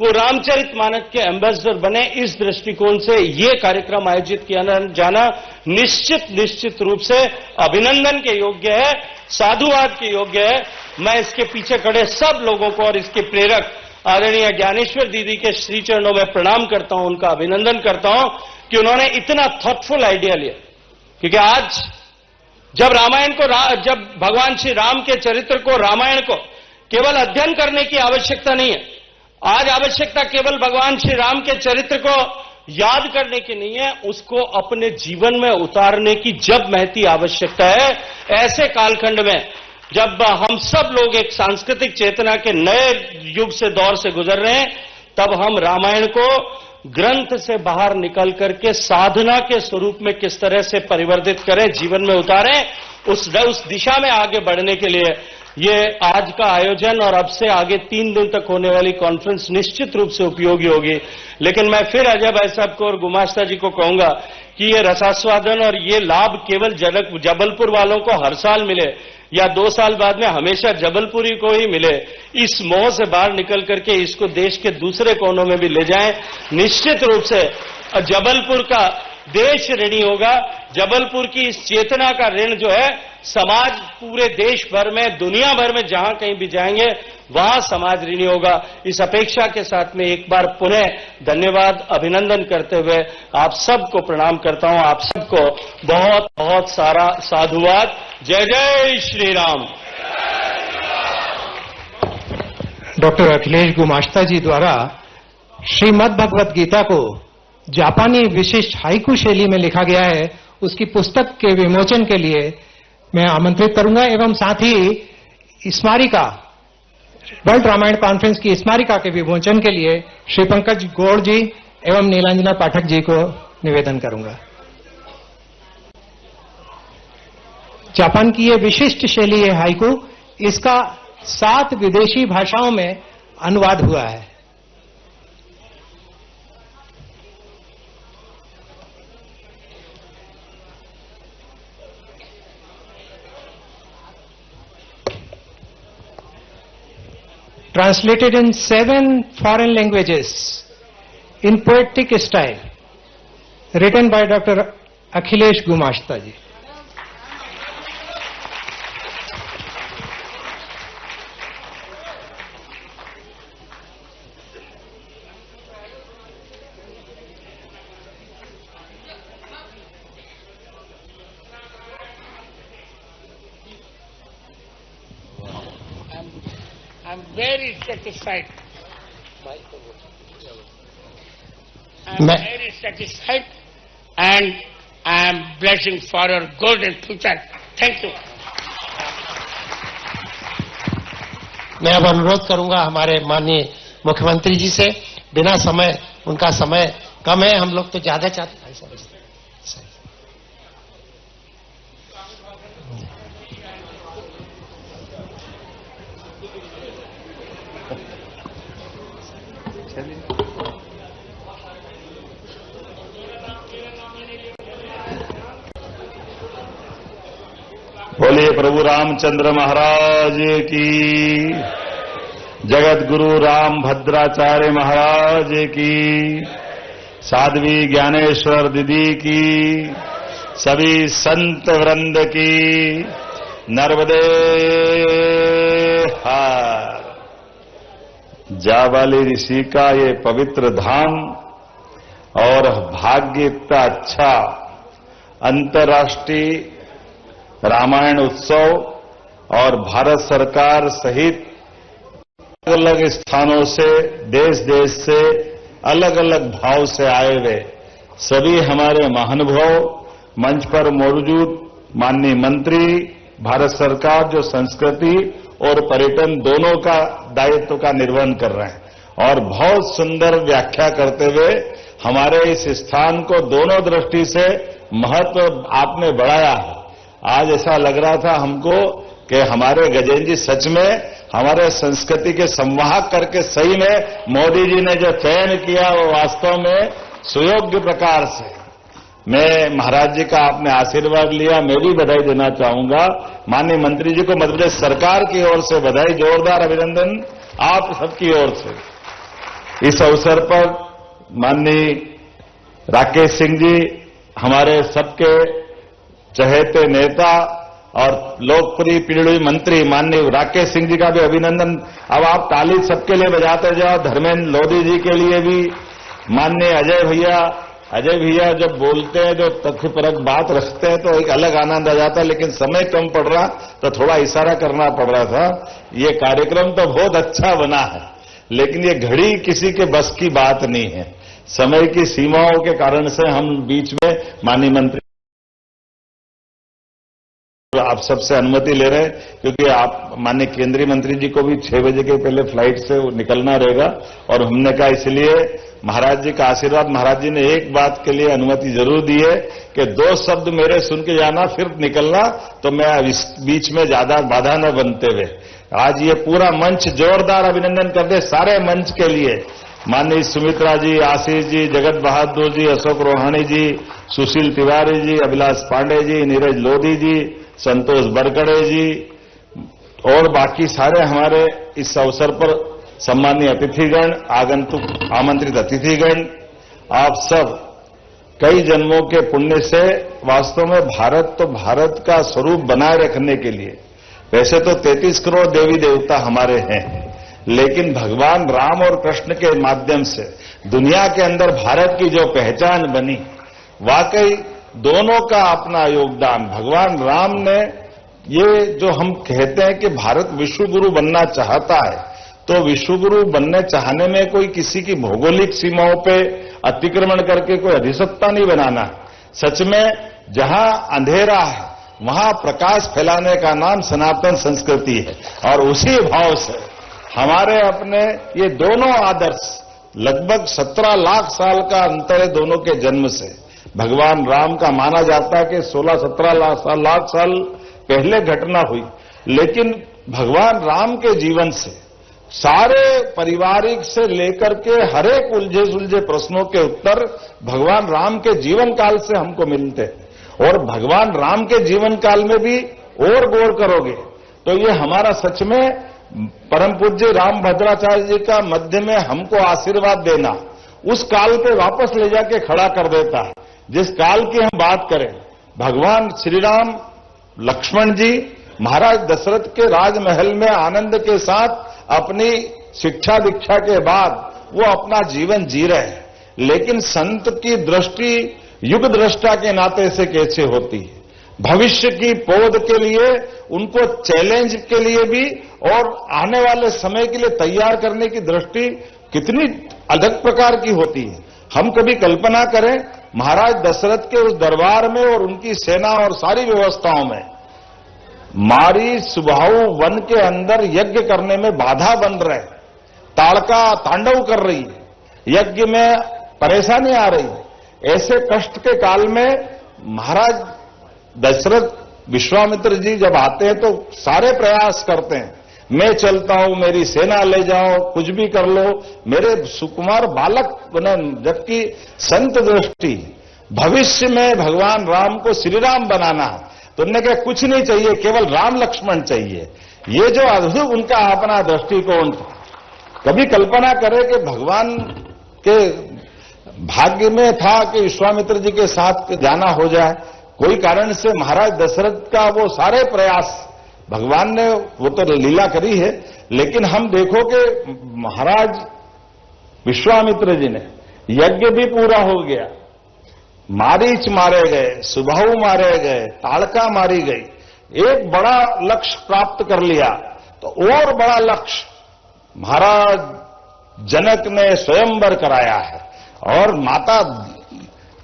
E: वो रामचरितमानस के एम्बेसडर बने, इस दृष्टिकोण से ये कार्यक्रम आयोजित किया जाना निश्चित रूप से अभिनंदन के योग्य है, साधुवाद के योग्य है। मैं इसके पीछे खड़े सब लोगों को और इसके प्रेरक आदरणीय ज्ञानेश्वर दीदी के श्री चरणों में प्रणाम करता हूं, उनका अभिनंदन करता हूं कि उन्होंने इतना थॉटफुल आइडिया लिया। क्योंकि आज जब रामायण को जब भगवान श्री राम के चरित्र को, रामायण को केवल अध्ययन करने की आवश्यकता नहीं है, आज आवश्यकता केवल भगवान श्री राम के चरित्र को याद करने की नहीं है, उसको अपने जीवन में उतारने की जब महती आवश्यकता है। ऐसे कालखंड में जब हम सब लोग एक सांस्कृतिक चेतना के नए युग से दौर से गुजर रहे हैं, तब हम रामायण को ग्रंथ से बाहर निकल करके साधना के स्वरूप में किस तरह से परिवर्तित करें, जीवन में उतारें, उस दिशा में आगे बढ़ने के लिए ये आज का आयोजन और अब से आगे 3 दिन तक होने वाली कॉन्फ्रेंस निश्चित रूप से उपयोगी होगी। लेकिन मैं फिर अजय भाई साहब को और गुमाश्ता जी को कहूंगा कि ये रसास्वादन और ये लाभ केवल जबलपुर वालों को हर साल मिले या 2 साल बाद में हमेशा जबलपुरी को ही मिले, इस मोह से बाहर निकल करके इसको देश के दूसरे कोनों में भी ले जाएं। निश्चित रूप से जबलपुर का देश ऋणी होगा, जबलपुर की इस चेतना का ऋण जो है समाज पूरे देश भर में, दुनिया भर में जहां कहीं भी जाएंगे वहां समाज ऋणी होगा। इस अपेक्षा के साथ में एक बार पुनः धन्यवाद, अभिनंदन करते हुए आप सबको प्रणाम करता हूं, आप सबको बहुत बहुत सारा साधुवाद। जय जय श्री राम।
A: डॉक्टर अखिलेश गुमाश्ता जी द्वारा श्रीमद् भगवत गीता को जापानी विशिष्ट हाइकू शैली में लिखा गया है, उसकी पुस्तक के विमोचन के लिए मैं आमंत्रित करूंगा एवं साथ ही स्मारिका, वर्ल्ड रामायण कॉन्फ्रेंस की स्मारिका के विमोचन के लिए श्री पंकज गौड़ जी एवं नीलांजना पाठक जी को निवेदन करूंगा। जापान की ये विशिष्ट शैली है हाइकू, इसका 7 विदेशी भाषाओं में अनुवाद हुआ है। Translated in 7 foreign languages in poetic style, written by Dr. Akhilesh Gumashta ji.
F: I'm very satisfied. Very satisfied, and I am blessing for your golden future. Thank you.
A: मैं अब अनुरोध करूंगा हमारे माननीय मुख्यमंत्री जी से, बिना समय, उनका समय कम है, हम लोग तो ज्यादा चाहते हैं।
G: प्रभु रामचंद्र महाराज की, जगत गुरु राम भद्राचार्य महाराज की, साध्वी ज्ञानेश्वर दीदी की, सभी संत वृंद की नर्मदे हर। जाबाली ऋषि का ये पवित्र धाम और भाग्य इतना अच्छा अंतर्राष्ट्रीय रामायण उत्सव और भारत सरकार सहित अलग अलग स्थानों से, देश देश से, अलग अलग भाव से आए हुए सभी हमारे महानुभाव मंच पर मौजूद माननीय मंत्री, भारत सरकार जो संस्कृति और पर्यटन दोनों का दायित्व का निर्वहन कर रहे हैं और बहुत सुंदर व्याख्या करते हुए हमारे इस स्थान को दोनों दृष्टि से महत्व आपने बढ़ाया है। आज ऐसा लग रहा था हमको कि हमारे गजेंद्र जी सच में हमारे संस्कृति के संवाहक करके सही में मोदी जी ने जो चयन किया वो वास्तव में सुयोग्य प्रकार से। मैं महाराज जी का आपने आशीर्वाद लिया, मैं भी बधाई देना चाहूंगा। माननीय मंत्री जी को मध्य प्रदेश सरकार की ओर से बधाई, जोरदार अभिनंदन आप सबकी ओर से। इस अवसर पर माननीय राकेश सिंह जी, हमारे सबके चहेते नेता और लोकप्रिय पीढ़ी मंत्री माननीय राकेश सिंह जी का भी अभिनंदन। अब आप ताली सबके लिए बजाते जाओ। धर्मेंद्र लोधी जी के लिए भी, माननीय अजय भैया जब बोलते हैं, जो तथ्यपरक बात रखते हैं तो एक अलग आनंद आ जाता है, लेकिन समय कम पड़ रहा तो थोड़ा इशारा करना पड़ रहा था। ये कार्यक्रम तो बहुत अच्छा बना है, लेकिन ये घड़ी किसी के बस की बात नहीं है। समय की सीमाओं के कारण से हम बीच में माननीय मंत्री आप सबसे अनुमति ले रहे हैं, क्योंकि आप माननीय केंद्रीय मंत्री जी को भी 6 बजे के पहले फ्लाइट से निकलना रहेगा और हमने कहा इसलिए महाराज जी का आशीर्वाद। महाराज जी ने एक बात के लिए अनुमति जरूर दी है कि 2 शब्द मेरे सुन के जाना फिर निकलना, तो मैं इस बीच में ज्यादा बाधा न बनते हुए आज ये पूरा मंच जोरदार अभिनंदन कर दे सारे मंच के लिए। माननीय सुमित्रा जी, आशीष जी, जगत बहादुर जी, अशोक रोहानी जी, सुशील तिवारी जी, अभिलाष पांडे जी, नीरज लोधी जी, संतोष बरकड़े जी और बाकी सारे हमारे इस अवसर पर सम्मानीय अतिथिगण, आगंतुक आमंत्रित अतिथिगण, आप सब कई जन्मों के पुण्य से वास्तव में भारत का स्वरूप बनाए रखने के लिए, वैसे तो 33 करोड़ देवी देवता हमारे हैं, लेकिन भगवान राम और कृष्ण के माध्यम से दुनिया के अंदर भारत की जो पहचान बनी, वाकई दोनों का अपना योगदान। भगवान राम ने ये जो हम कहते हैं कि भारत विश्व गुरु बनना चाहता है, तो विश्व गुरु बनने चाहने में कोई किसी की भौगोलिक सीमाओं पे अतिक्रमण करके कोई अधिसत्ता नहीं बनाना। सच में जहां अंधेरा है वहां प्रकाश फैलाने का नाम सनातन संस्कृति है और उसी भाव से हमारे अपने ये दोनों आदर्श, लगभग 17 लाख साल का अंतर है दोनों के जन्म से। भगवान राम का माना जाता है कि 16-17 लाख साल पहले घटना हुई, लेकिन भगवान राम के जीवन से सारे पारिवारिक से लेकर के हर एक उलझे सुलझे प्रश्नों के उत्तर भगवान राम के जीवन काल से हमको मिलते हैं। और भगवान राम के जीवन काल में भी और गौर करोगे तो ये हमारा सच में परम पूज्य राम भद्राचार्य जी का मध्य में हमको आशीर्वाद देना उस काल पे वापस ले जाके खड़ा कर देता है। जिस काल की हम बात करें, भगवान श्री राम लक्ष्मण जी महाराज दशरथ के राजमहल में आनंद के साथ अपनी शिक्षा दीक्षा के बाद वो अपना जीवन जी रहे हैं, लेकिन संत की दृष्टि युग दृष्टा के नाते से कैसे होती है, भविष्य की पौध के लिए उनको चैलेंज के लिए भी और आने वाले समय के लिए तैयार करने की दृष्टि कितनी अलग प्रकार की होती है। हम कभी कल्पना करें महाराज दशरथ के उस दरबार में और उनकी सेना और सारी व्यवस्थाओं में मारी सुबाहु वन के अंदर यज्ञ करने में बाधा बन रहे, ताड़का तांडव कर रही है, यज्ञ में परेशानी आ रही है। ऐसे कष्ट के काल में महाराज दशरथ विश्वामित्र जी जब आते हैं तो सारे प्रयास करते हैं, मैं चलता हूं, मेरी सेना ले जाओ, कुछ भी कर लो, मेरे सुकुमार बालक बने। जबकि संत दृष्टि भविष्य में भगवान राम को श्री राम बनाना है, तो उन्होंने कहा कुछ नहीं चाहिए, केवल राम लक्ष्मण चाहिए। ये जो अद्भुत उनका अपना दृष्टिकोण था। कभी कल्पना करें कि भगवान के भाग्य में था कि विश्वामित्र जी के साथ जाना हो जाए। कोई कारण से महाराज दशरथ का वो सारे प्रयास भगवान ने वो तो लीला करी है, लेकिन हम देखो कि महाराज विश्वामित्र जी ने यज्ञ भी पूरा हो गया, मारीच मारे गए, सुबाहु मारे गए, ताड़का मारी गई, एक बड़ा लक्ष्य प्राप्त कर लिया। तो और बड़ा लक्ष्य महाराज जनक ने स्वयंवर कराया है, और माता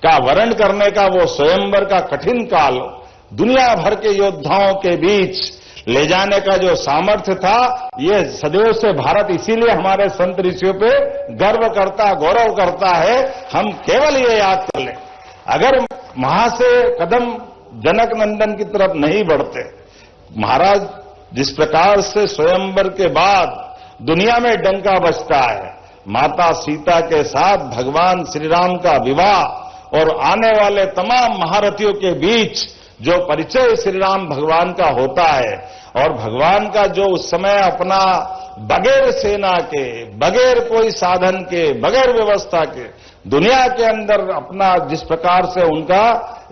G: का वरण करने का वो स्वयंवर का कठिन काल दुनिया भर के योद्धाओं के बीच ले जाने का जो सामर्थ्य था, ये सदैव से भारत इसीलिए हमारे संत ऋषियों पे गर्व करता, गौरव करता है। हम केवल ये याद कर लें, अगर वहां से कदम जनक नंदन की तरफ नहीं बढ़ते, महाराज जिस प्रकार से स्वयंवर के बाद दुनिया में डंका बजता है, माता सीता के साथ भगवान श्री राम का विवाह और आने वाले तमाम महारथियों के बीच जो परिचय श्री राम भगवान का होता है, और भगवान का जो उस समय अपना बगैर सेना के, बगैर कोई साधन के, बगैर व्यवस्था के दुनिया के अंदर अपना जिस प्रकार से उनका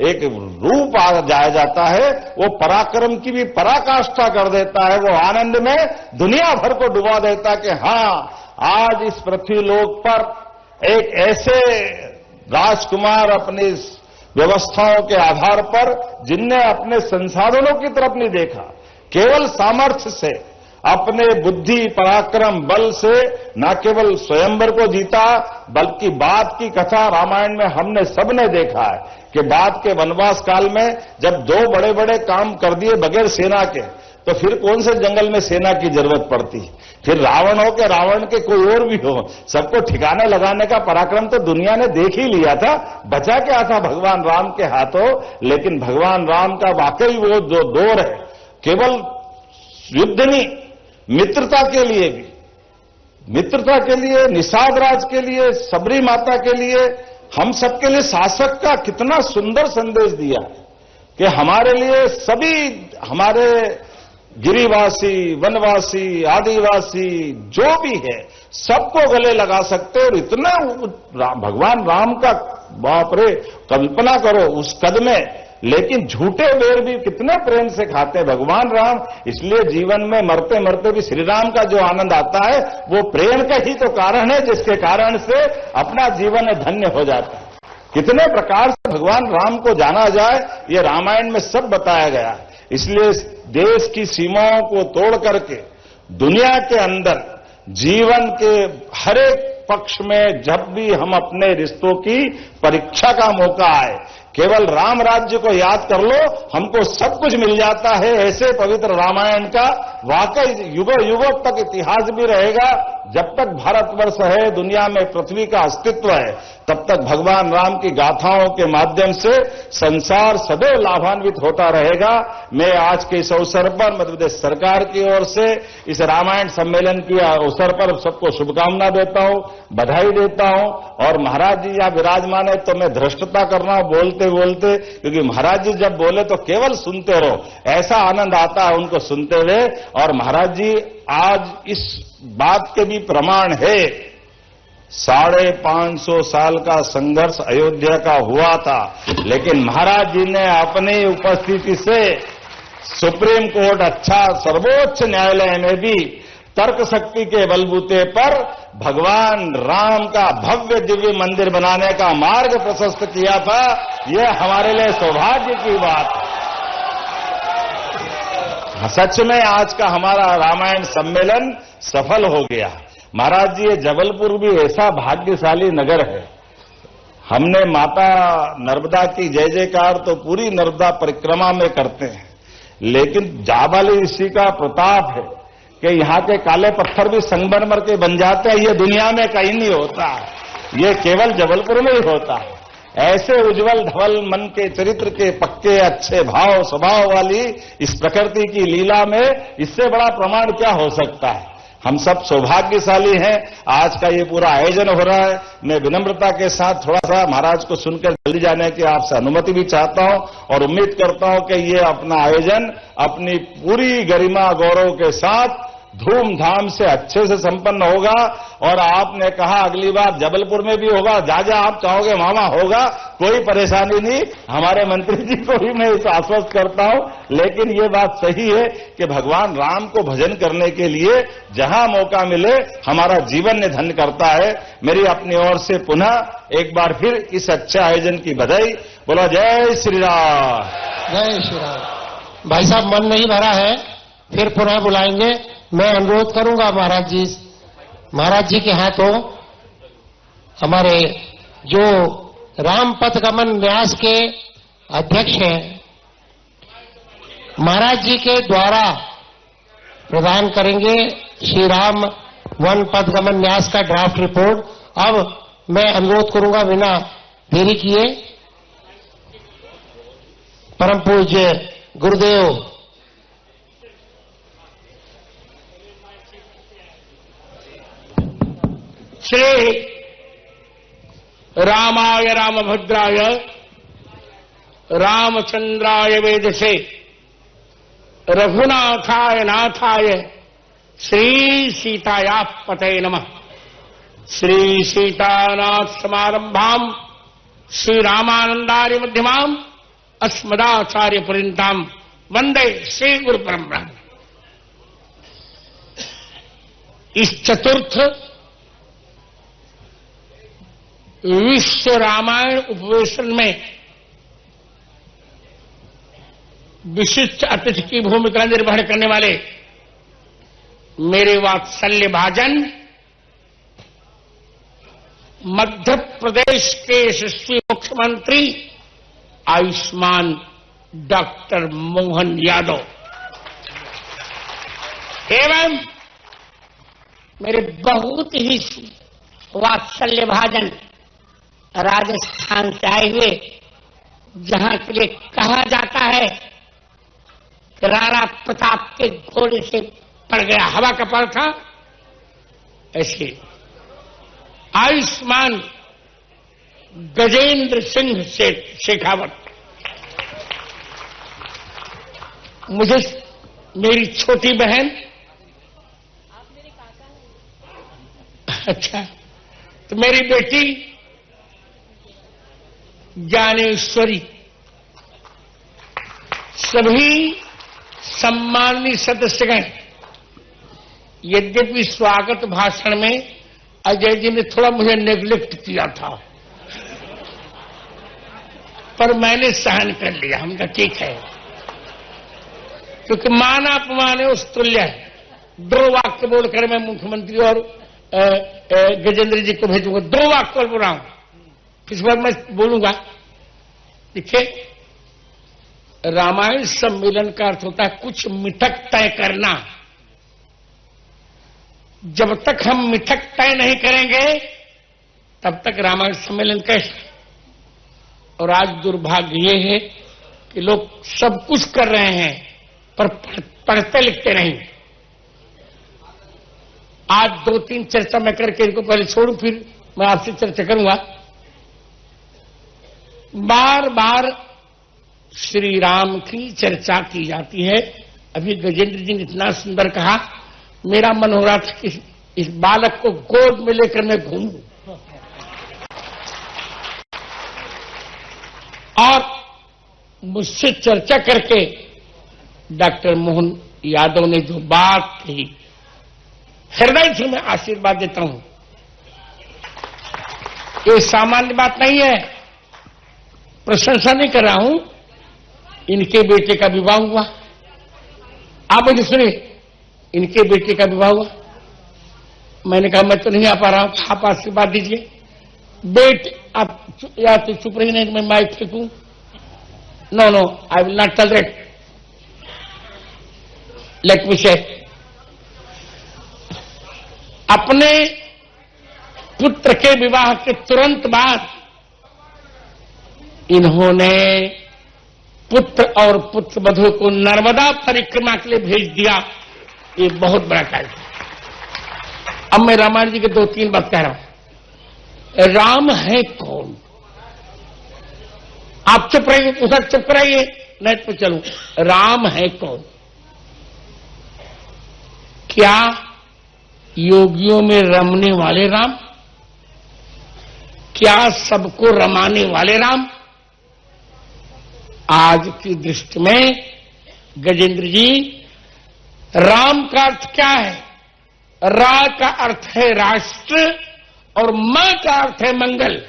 G: एक रूप आ जाया जाता है, वो पराक्रम की भी पराकाष्ठा कर देता है। वो आनंद में दुनिया भर को डुबा देता कि हां, आज इस पृथ्वी लोक पर एक ऐसे राजकुमार अपनी व्यवस्थाओं के आधार पर जिनने अपने संसाधनों की तरफ नहीं देखा, केवल सामर्थ्य से, अपने बुद्धि पराक्रम बल से न केवल स्वयंवर को जीता, बल्कि बाद की कथा रामायण में हमने सबने देखा है कि बाद के वनवास काल में जब दो बड़े बड़े काम कर दिए बगैर सेना के, तो फिर कौन से जंगल में सेना की जरूरत पड़ती। फिर रावण हो के रावण के कोई और भी हो, सबको ठिकाने लगाने का पराक्रम तो दुनिया ने देख ही लिया था। बचा क्या था भगवान राम के हाथों। लेकिन भगवान राम का वाकई वो जो दौर है, केवल युद्ध नहीं, मित्रता के लिए भी, मित्रता के लिए, निषाद राज के लिए, सबरी माता के लिए, हम सबके लिए शासक का कितना सुंदर संदेश दिया कि हमारे लिए सभी, हमारे गिरिवासी, वनवासी, आदिवासी जो भी है, सबको गले लगा सकते। और इतना भगवान राम का, बाप रे, कल्पना करो उस कद में, लेकिन झूठे बेर भी कितने प्रेम से खाते भगवान राम। इसलिए जीवन में मरते मरते भी श्री राम का जो आनंद आता है, वो प्रेम का ही तो कारण है, जिसके कारण से अपना जीवन धन्य हो जाता है। कितने प्रकार से भगवान राम को जाना जाए, ये रामायण में सब बताया गया है। इसलिए देश की सीमाओं को तोड़ करके दुनिया के अंदर जीवन के हर एक पक्ष में जब भी हम अपने रिश्तों की परीक्षा का मौका आए, केवल राम राज्य को याद कर लो, हमको सब कुछ मिल जाता है। ऐसे पवित्र रामायण का वाकई युगों युगों तक इतिहास भी रहेगा। जब तक भारतवर्ष है, दुनिया में पृथ्वी का अस्तित्व है, तब तक भगवान राम की गाथाओं के माध्यम से संसार सदैव लाभान्वित होता रहेगा। मैं आज के इस अवसर पर मध्य प्रदेश सरकार की ओर से इस रामायण सम्मेलन के अवसर पर सबको शुभकामना देता हूं, बधाई देता हूं। और महाराज जी यहाँ विराजमान है, तो मैं धृष्टता करना बोलते बोलते, क्योंकि महाराज जी जब बोले तो केवल सुनते रहो, ऐसा आनंद आता है उनको सुनते हुए। और महाराज जी आज इस बात के भी प्रमाण है, 550 साल का संघर्ष अयोध्या का हुआ था, लेकिन महाराज जी ने अपनी उपस्थिति से सुप्रीम कोर्ट, अच्छा सर्वोच्च न्यायालय में भी तर्क शक्ति के बलबूते पर भगवान राम का भव्य दिव्य मंदिर बनाने का मार्ग प्रशस्त किया था। यह हमारे लिए सौभाग्य की बात है। सच में आज का हमारा रामायण सम्मेलन सफल हो गया। महाराज जी, ये जबलपुर भी ऐसा भाग्यशाली नगर है। हमने माता नर्मदा की जय जयकार तो पूरी नर्मदा परिक्रमा में करते हैं, लेकिन जाबाली ऋषि का प्रताप है कि यहाँ के काले पत्थर भी संगमरमर के बन जाते हैं। ये दुनिया में कहीं नहीं होता, ये केवल जबलपुर में ही होता है। ऐसे उज्जवल धवल मन के चरित्र के पक्के अच्छे भाव स्वभाव वाली इस प्रकृति की लीला में इससे बड़ा प्रमाण क्या हो सकता है। हम सब सौभाग्यशाली हैं। आज का ये पूरा आयोजन हो रहा है। मैं विनम्रता के साथ थोड़ा सा महाराज को सुनकर जल्दी जाने की आपसे अनुमति भी चाहता हूं और उम्मीद करता हूं कि ये अपना आयोजन अपनी पूरी गरिमा गौरव के साथ धूमधाम से अच्छे से संपन्न होगा। और आपने कहा अगली बार जबलपुर में भी होगा, जहां आप चाहोगे वहां होगा, कोई परेशानी नहीं। हमारे मंत्री जी को भी मैं इस आश्वस्त करता हूं। लेकिन ये बात सही है कि भगवान राम को भजन करने के लिए जहां मौका मिले हमारा जीवन ने धन्य करता है। मेरी अपनी ओर से पुनः एक बार फिर इस अच्छे आयोजन की बधाई। बोलो जय श्री राम।
A: जय श्री राम। भाई साहब मन नहीं भरा है, फिर पुनः बुलाएंगे। मैं अनुरोध करूंगा महाराज जी के हाथों हमारे जो राम पथ गमन न्यास के अध्यक्ष हैं, महाराज जी के द्वारा प्रदान करेंगे श्री राम वन पथ गमन न्यास का ड्राफ्ट रिपोर्ट। अब मैं अनुरोध करूंगा बिना देरी किए परम पूज्य गुरुदेव
F: श्री रामाय रामभद्राय रामचंद्राय वेदसे रघुनाथाय नाथाय श्री सीताया पतये नमः। श्री सीतानाथ समारंभाम श्री रामानंदार्य मध्यमाम अस्मदाचार्य पर्यंताम वंदे श्री गुरु परंपरा। इस चतुर्थ विश्व रामायण उपवेशन में विशिष्ट अतिथि की भूमिका निर्वहन करने वाले मेरे वात्सल्य भाजन मध्य प्रदेश के यशस्वी मुख्यमंत्री आयुष्मान डॉक्टर मोहन यादव एवं मेरे बहुत ही वात्सल्य भाजन राजस्थान से आए हुए, जहां के लिए कहा जाता है कि राणा प्रताप के घोड़े से पड़ गया हवा का पर था, ऐसे आयुष्मान गजेंद्र सिंह शेखावत मुझे मेरी छोटी बहन, अच्छा तो मेरी बेटी ज्ञानेश्वरी, सभी सम्माननीय सदस्यगण। यद्यपि स्वागत भाषण में अजय जी ने थोड़ा मुझे नेग्लेक्ट किया था, पर मैंने सहन कर लिया। हम कहा ठीक है, क्योंकि मान अपमान उस तुल्य है। 2 वाक्य बोलकर मैं मुख्यमंत्री और गजेंद्र जी को भेजूंगा। 2 वाक्य बोल रहा हूं, इस बार मैं बोलूंगा। देखिए, रामायण सम्मेलन का अर्थ होता है कुछ मिथक तय करना। जब तक हम मिथक तय नहीं करेंगे तब तक रामायण सम्मेलन कैसे। और आज दुर्भाग्य ये है कि लोग सब कुछ कर रहे हैं पर पढ़ते लिखते नहीं। आज 2-3 चर्चा मैं करके इनको पहले छोड़ू, फिर मैं आपसे चर्चा करूंगा। बार बार श्री राम की चर्चा की जाती है। अभी गजेंद्र जी ने इतना सुंदर कहा, मेरा मन हो रहा था कि इस बालक को गोद में लेकर मैं घूमूं। और मुझसे चर्चा करके डॉक्टर मोहन यादव ने जो बात कही, हृदय से मैं आशीर्वाद देता हूं। ये सामान्य बात नहीं है, प्रशंसा नहीं कर रहा हूं। इनके बेटे का विवाह हुआ, आप मुझे सुनिए, इनके बेटे का विवाह हुआ। मैंने कहा मैं तो नहीं आ पा रहा हूं, आप आशीर्वाद दीजिए। बेटे आप या तो चुप रही नहीं, मैं माइक फेंकूं। No no, I will not tolerate. Let me say, अपने पुत्र के विवाह के तुरंत बाद इन्होंने पुत्र और पुत्र वधू को नर्मदा परिक्रमा के लिए भेज दिया। ये बहुत बड़ा कार्य है। अब मैं रामायण जी के 2-3 बात कह रहा हूं। राम है कौन? आप चुप रहिए, उधर चुप कराइए, नेट पे चलूं। राम है कौन? क्या योगियों में रमने वाले राम? क्या सबको रमाने वाले राम? आज की दृष्टि में गजेंद्र जी, राम का अर्थ क्या है? रा का अर्थ है राष्ट्र और मां का अर्थ है मंगल।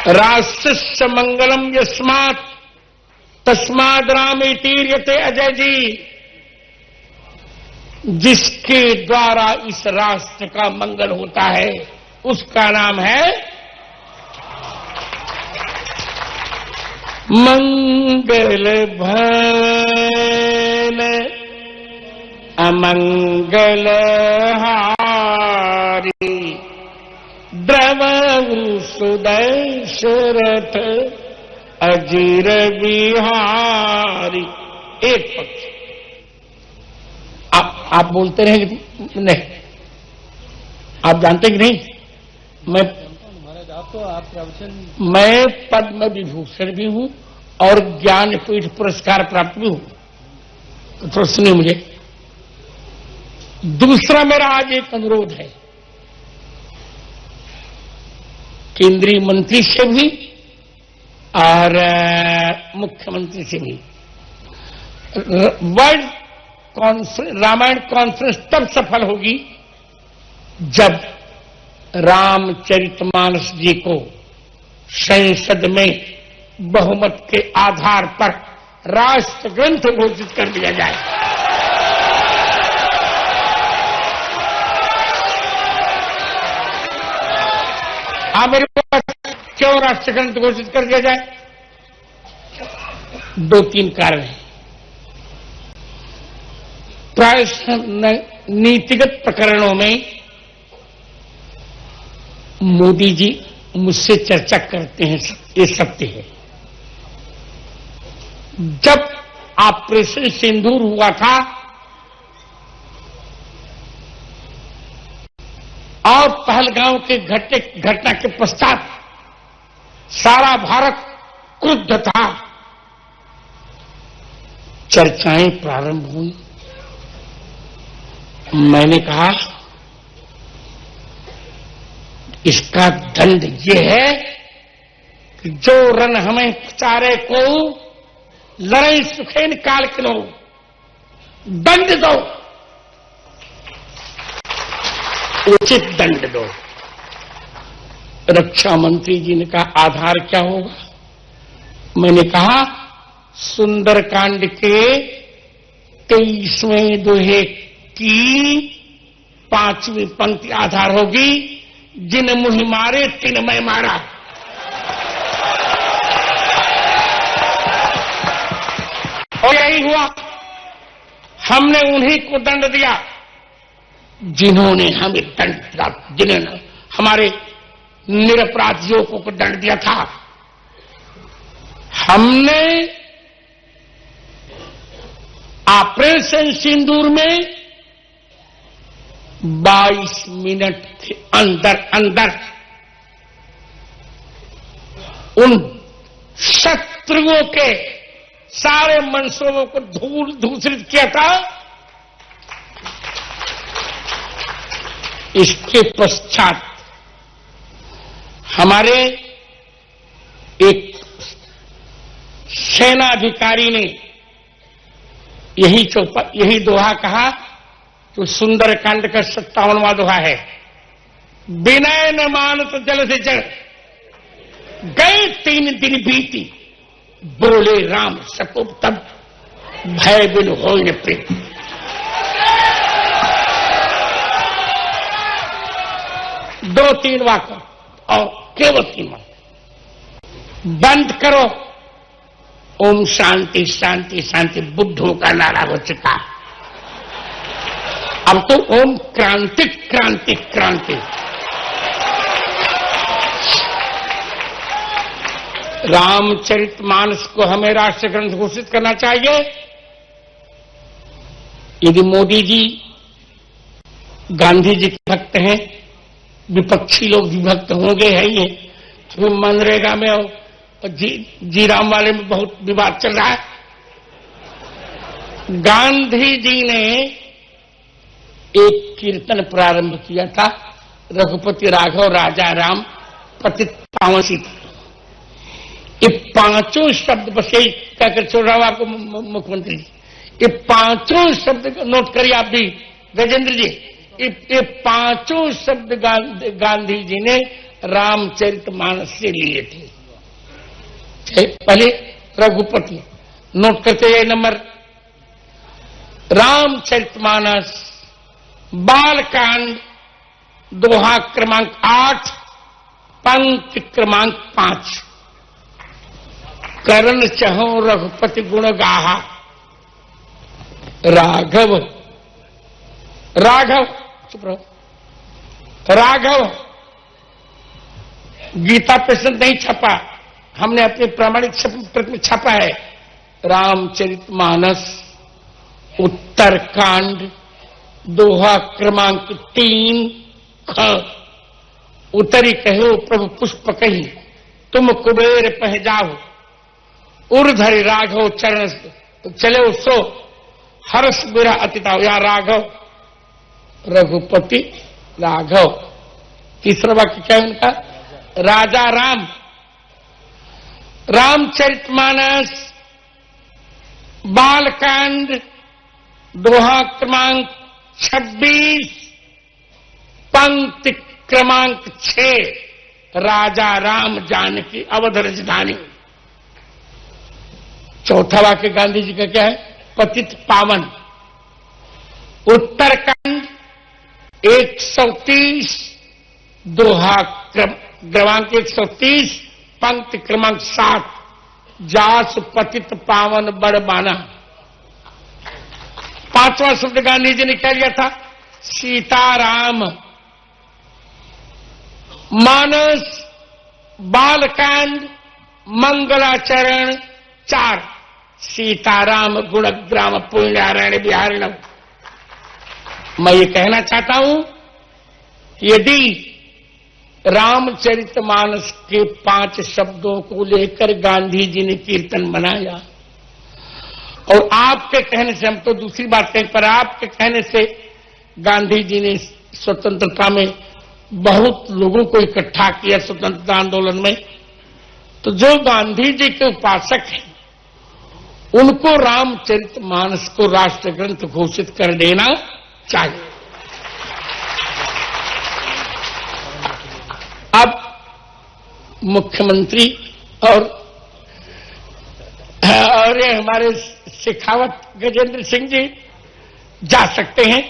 F: राष्ट्रस्य मंगलम यस्मात् तस्माद् रामे तीर्यते अजय जी। जिसके द्वारा इस राष्ट्र का मंगल होता है उसका नाम है मंगल भवन अमंगल हारी द्रवहु सुदशरथ अजीर बिहारी। एक पक्ष आप बोलते रहे नहीं, आप जानते कि नहीं, मैं पद्म विभूषण भी हूं और ज्ञानपीठ पुरस्कार प्राप्त भी हूं। तो सुनिए मुझे। दूसरा मेरा आज एक अनुरोध है केंद्रीय मंत्री से भी और मुख्यमंत्री से भी। वर्ल्ड रामायण कॉन्फ्रेंस तब सफल होगी जब रामचरितमानस जी को संसद में बहुमत के आधार पर राष्ट्र ग्रंथ घोषित कर दिया जाए। मेरे पास क्यों राष्ट्र ग्रंथ घोषित कर दिया जाए? 2-3 कारण हैं। प्राय नीतिगत प्रकरणों में मोदी जी मुझसे चर्चा करते हैं, ये सत्य है। जब ऑपरेशन सिंदूर हुआ था और पहलगांव के घटना के पश्चात सारा भारत क्रुद्ध था, चर्चाएं प्रारंभ हुई। मैंने कहा इसका दंड ये है कि जो रन हमें चारे को लड़ाई सुखे निकाल के लो, दंड दो, उचित दंड दो। रक्षा मंत्री जी ने कहा आधार क्या होगा? मैंने कहा सुंदरकांड के 23वें दोहे की 5वीं पंक्ति आधार होगी, जिन मुहि मारे तिन मैं मारा। और यही हुआ, हमने उन्हीं को दंड दिया जिन्होंने हमें दंड दिया, जिन्होंने हमारे निरपराधियों को दंड दिया था। हमने ऑपरेशन सिंदूर में 22 मिनट के अंदर अंदर उन शत्रुओं के सारे मंसूबों को धूसरित किया था। इसके पश्चात हमारे एक सेनाधिकारी ने यही दोहा कहा, तो सुंदरकांड का 57वां दोहा है, विनय न मानत जल से जल, गए 3 दिन बीती, बोले राम सकुब तब, भय बिन होय न प्रीत। दो 3 वाक्य और केवल 3 वाक्य। बंद करो, ओम शांति शांति शांति बुद्धों का नारा हो चुका। अब तो ओम क्रांति क्रांति क्रांति। रामचरितमानस को हमें राष्ट्र ग्रंथ घोषित करना चाहिए। यदि मोदी जी गांधी जी के भक्त हैं, विपक्षी लोग भी भक्त होंगे है ही, तो मनरेगा में और जी राम वाले में बहुत विवाद चल रहा है। गांधी जी ने एक कीर्तन प्रारंभ किया था, रघुपति राघव राजा राम पतित पावन सीता। ये पांचों शब्द बस यही कहकर छोड़ रहा हूं आपको मुख्यमंत्री जी, ये पांचों शब्द नोट करिए आप भी गजेंद्र जी। ये पांचों शब्द गांधी जी ने रामचरितमानस से लिए थे। पहले रघुपति नोट करते हैं नंबर, रामचरितमानस बालकांड दोहा क्रमांक 8 पंक्ति क्रमांक 5। करण चहो रघुपति गुण गाहा, राघव राघव चुप रहो, राघव गीता प्रश्न नहीं छपा, हमने अपने प्रामाणिक प्रति छपा है। रामचरितमानस उत्तरकांड दोहा क्रमांक 3 ख। उतरी कहो प्रभु पुष्प कही, तुम कुबेर पह जाओ, उर्धरि राघव चरण चले सो, हर्ष बिरा अतिताओ। या राघव रघुपति राघव। तीसरा वाक्य क्या है उनका, राजा राम। रामचरितमानस बालकांड दोहा क्रमांक 26 पंक्ति क्रमांक 6, राजा राम जानकी अवध राजधानी। चौथा वाक्य गांधी जी का क्या है, पतित पावन। उत्तरकांड 130 दोहा क्रमांक 130 पंक्ति क्रमांक 7, जास पतित पावन बड़बाना। पांचवा शब्द गांधी जी ने क्या लिया था, सीताराम। मानस बालकांड मंगलाचरण 4, सीताराम गुणग्राम पुण्यारायण बिहारिणम। मैं ये कहना चाहता हूं, यदि रामचरितमानस के 5 शब्दों को लेकर गांधी जी ने कीर्तन बनाया, और आपके कहने से, हम तो दूसरी बात कहें, पर आपके कहने से गांधी जी ने स्वतंत्रता में बहुत लोगों को इकट्ठा किया स्वतंत्रता आंदोलन में, तो जो गांधी जी के उपासक हैं उनको रामचरितमानस को राष्ट्र ग्रंथ घोषित कर देना चाहिए। अब मुख्यमंत्री और ये हमारे शेखावत गजेंद्र सिंह जी जा सकते हैं।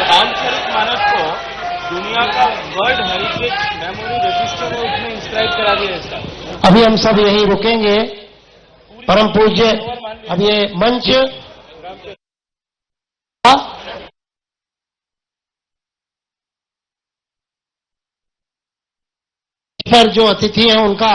E: रामचरितमानस को दुनिया का वर्ल्ड हेरिटेज मेमोरी रजिस्टर में उसमें इंस्क्राइब करा दिया है।
A: अभी हम सब यहीं रुकेंगे। परम पूज्य अब ये मंच पर जो अतिथि हैं उनका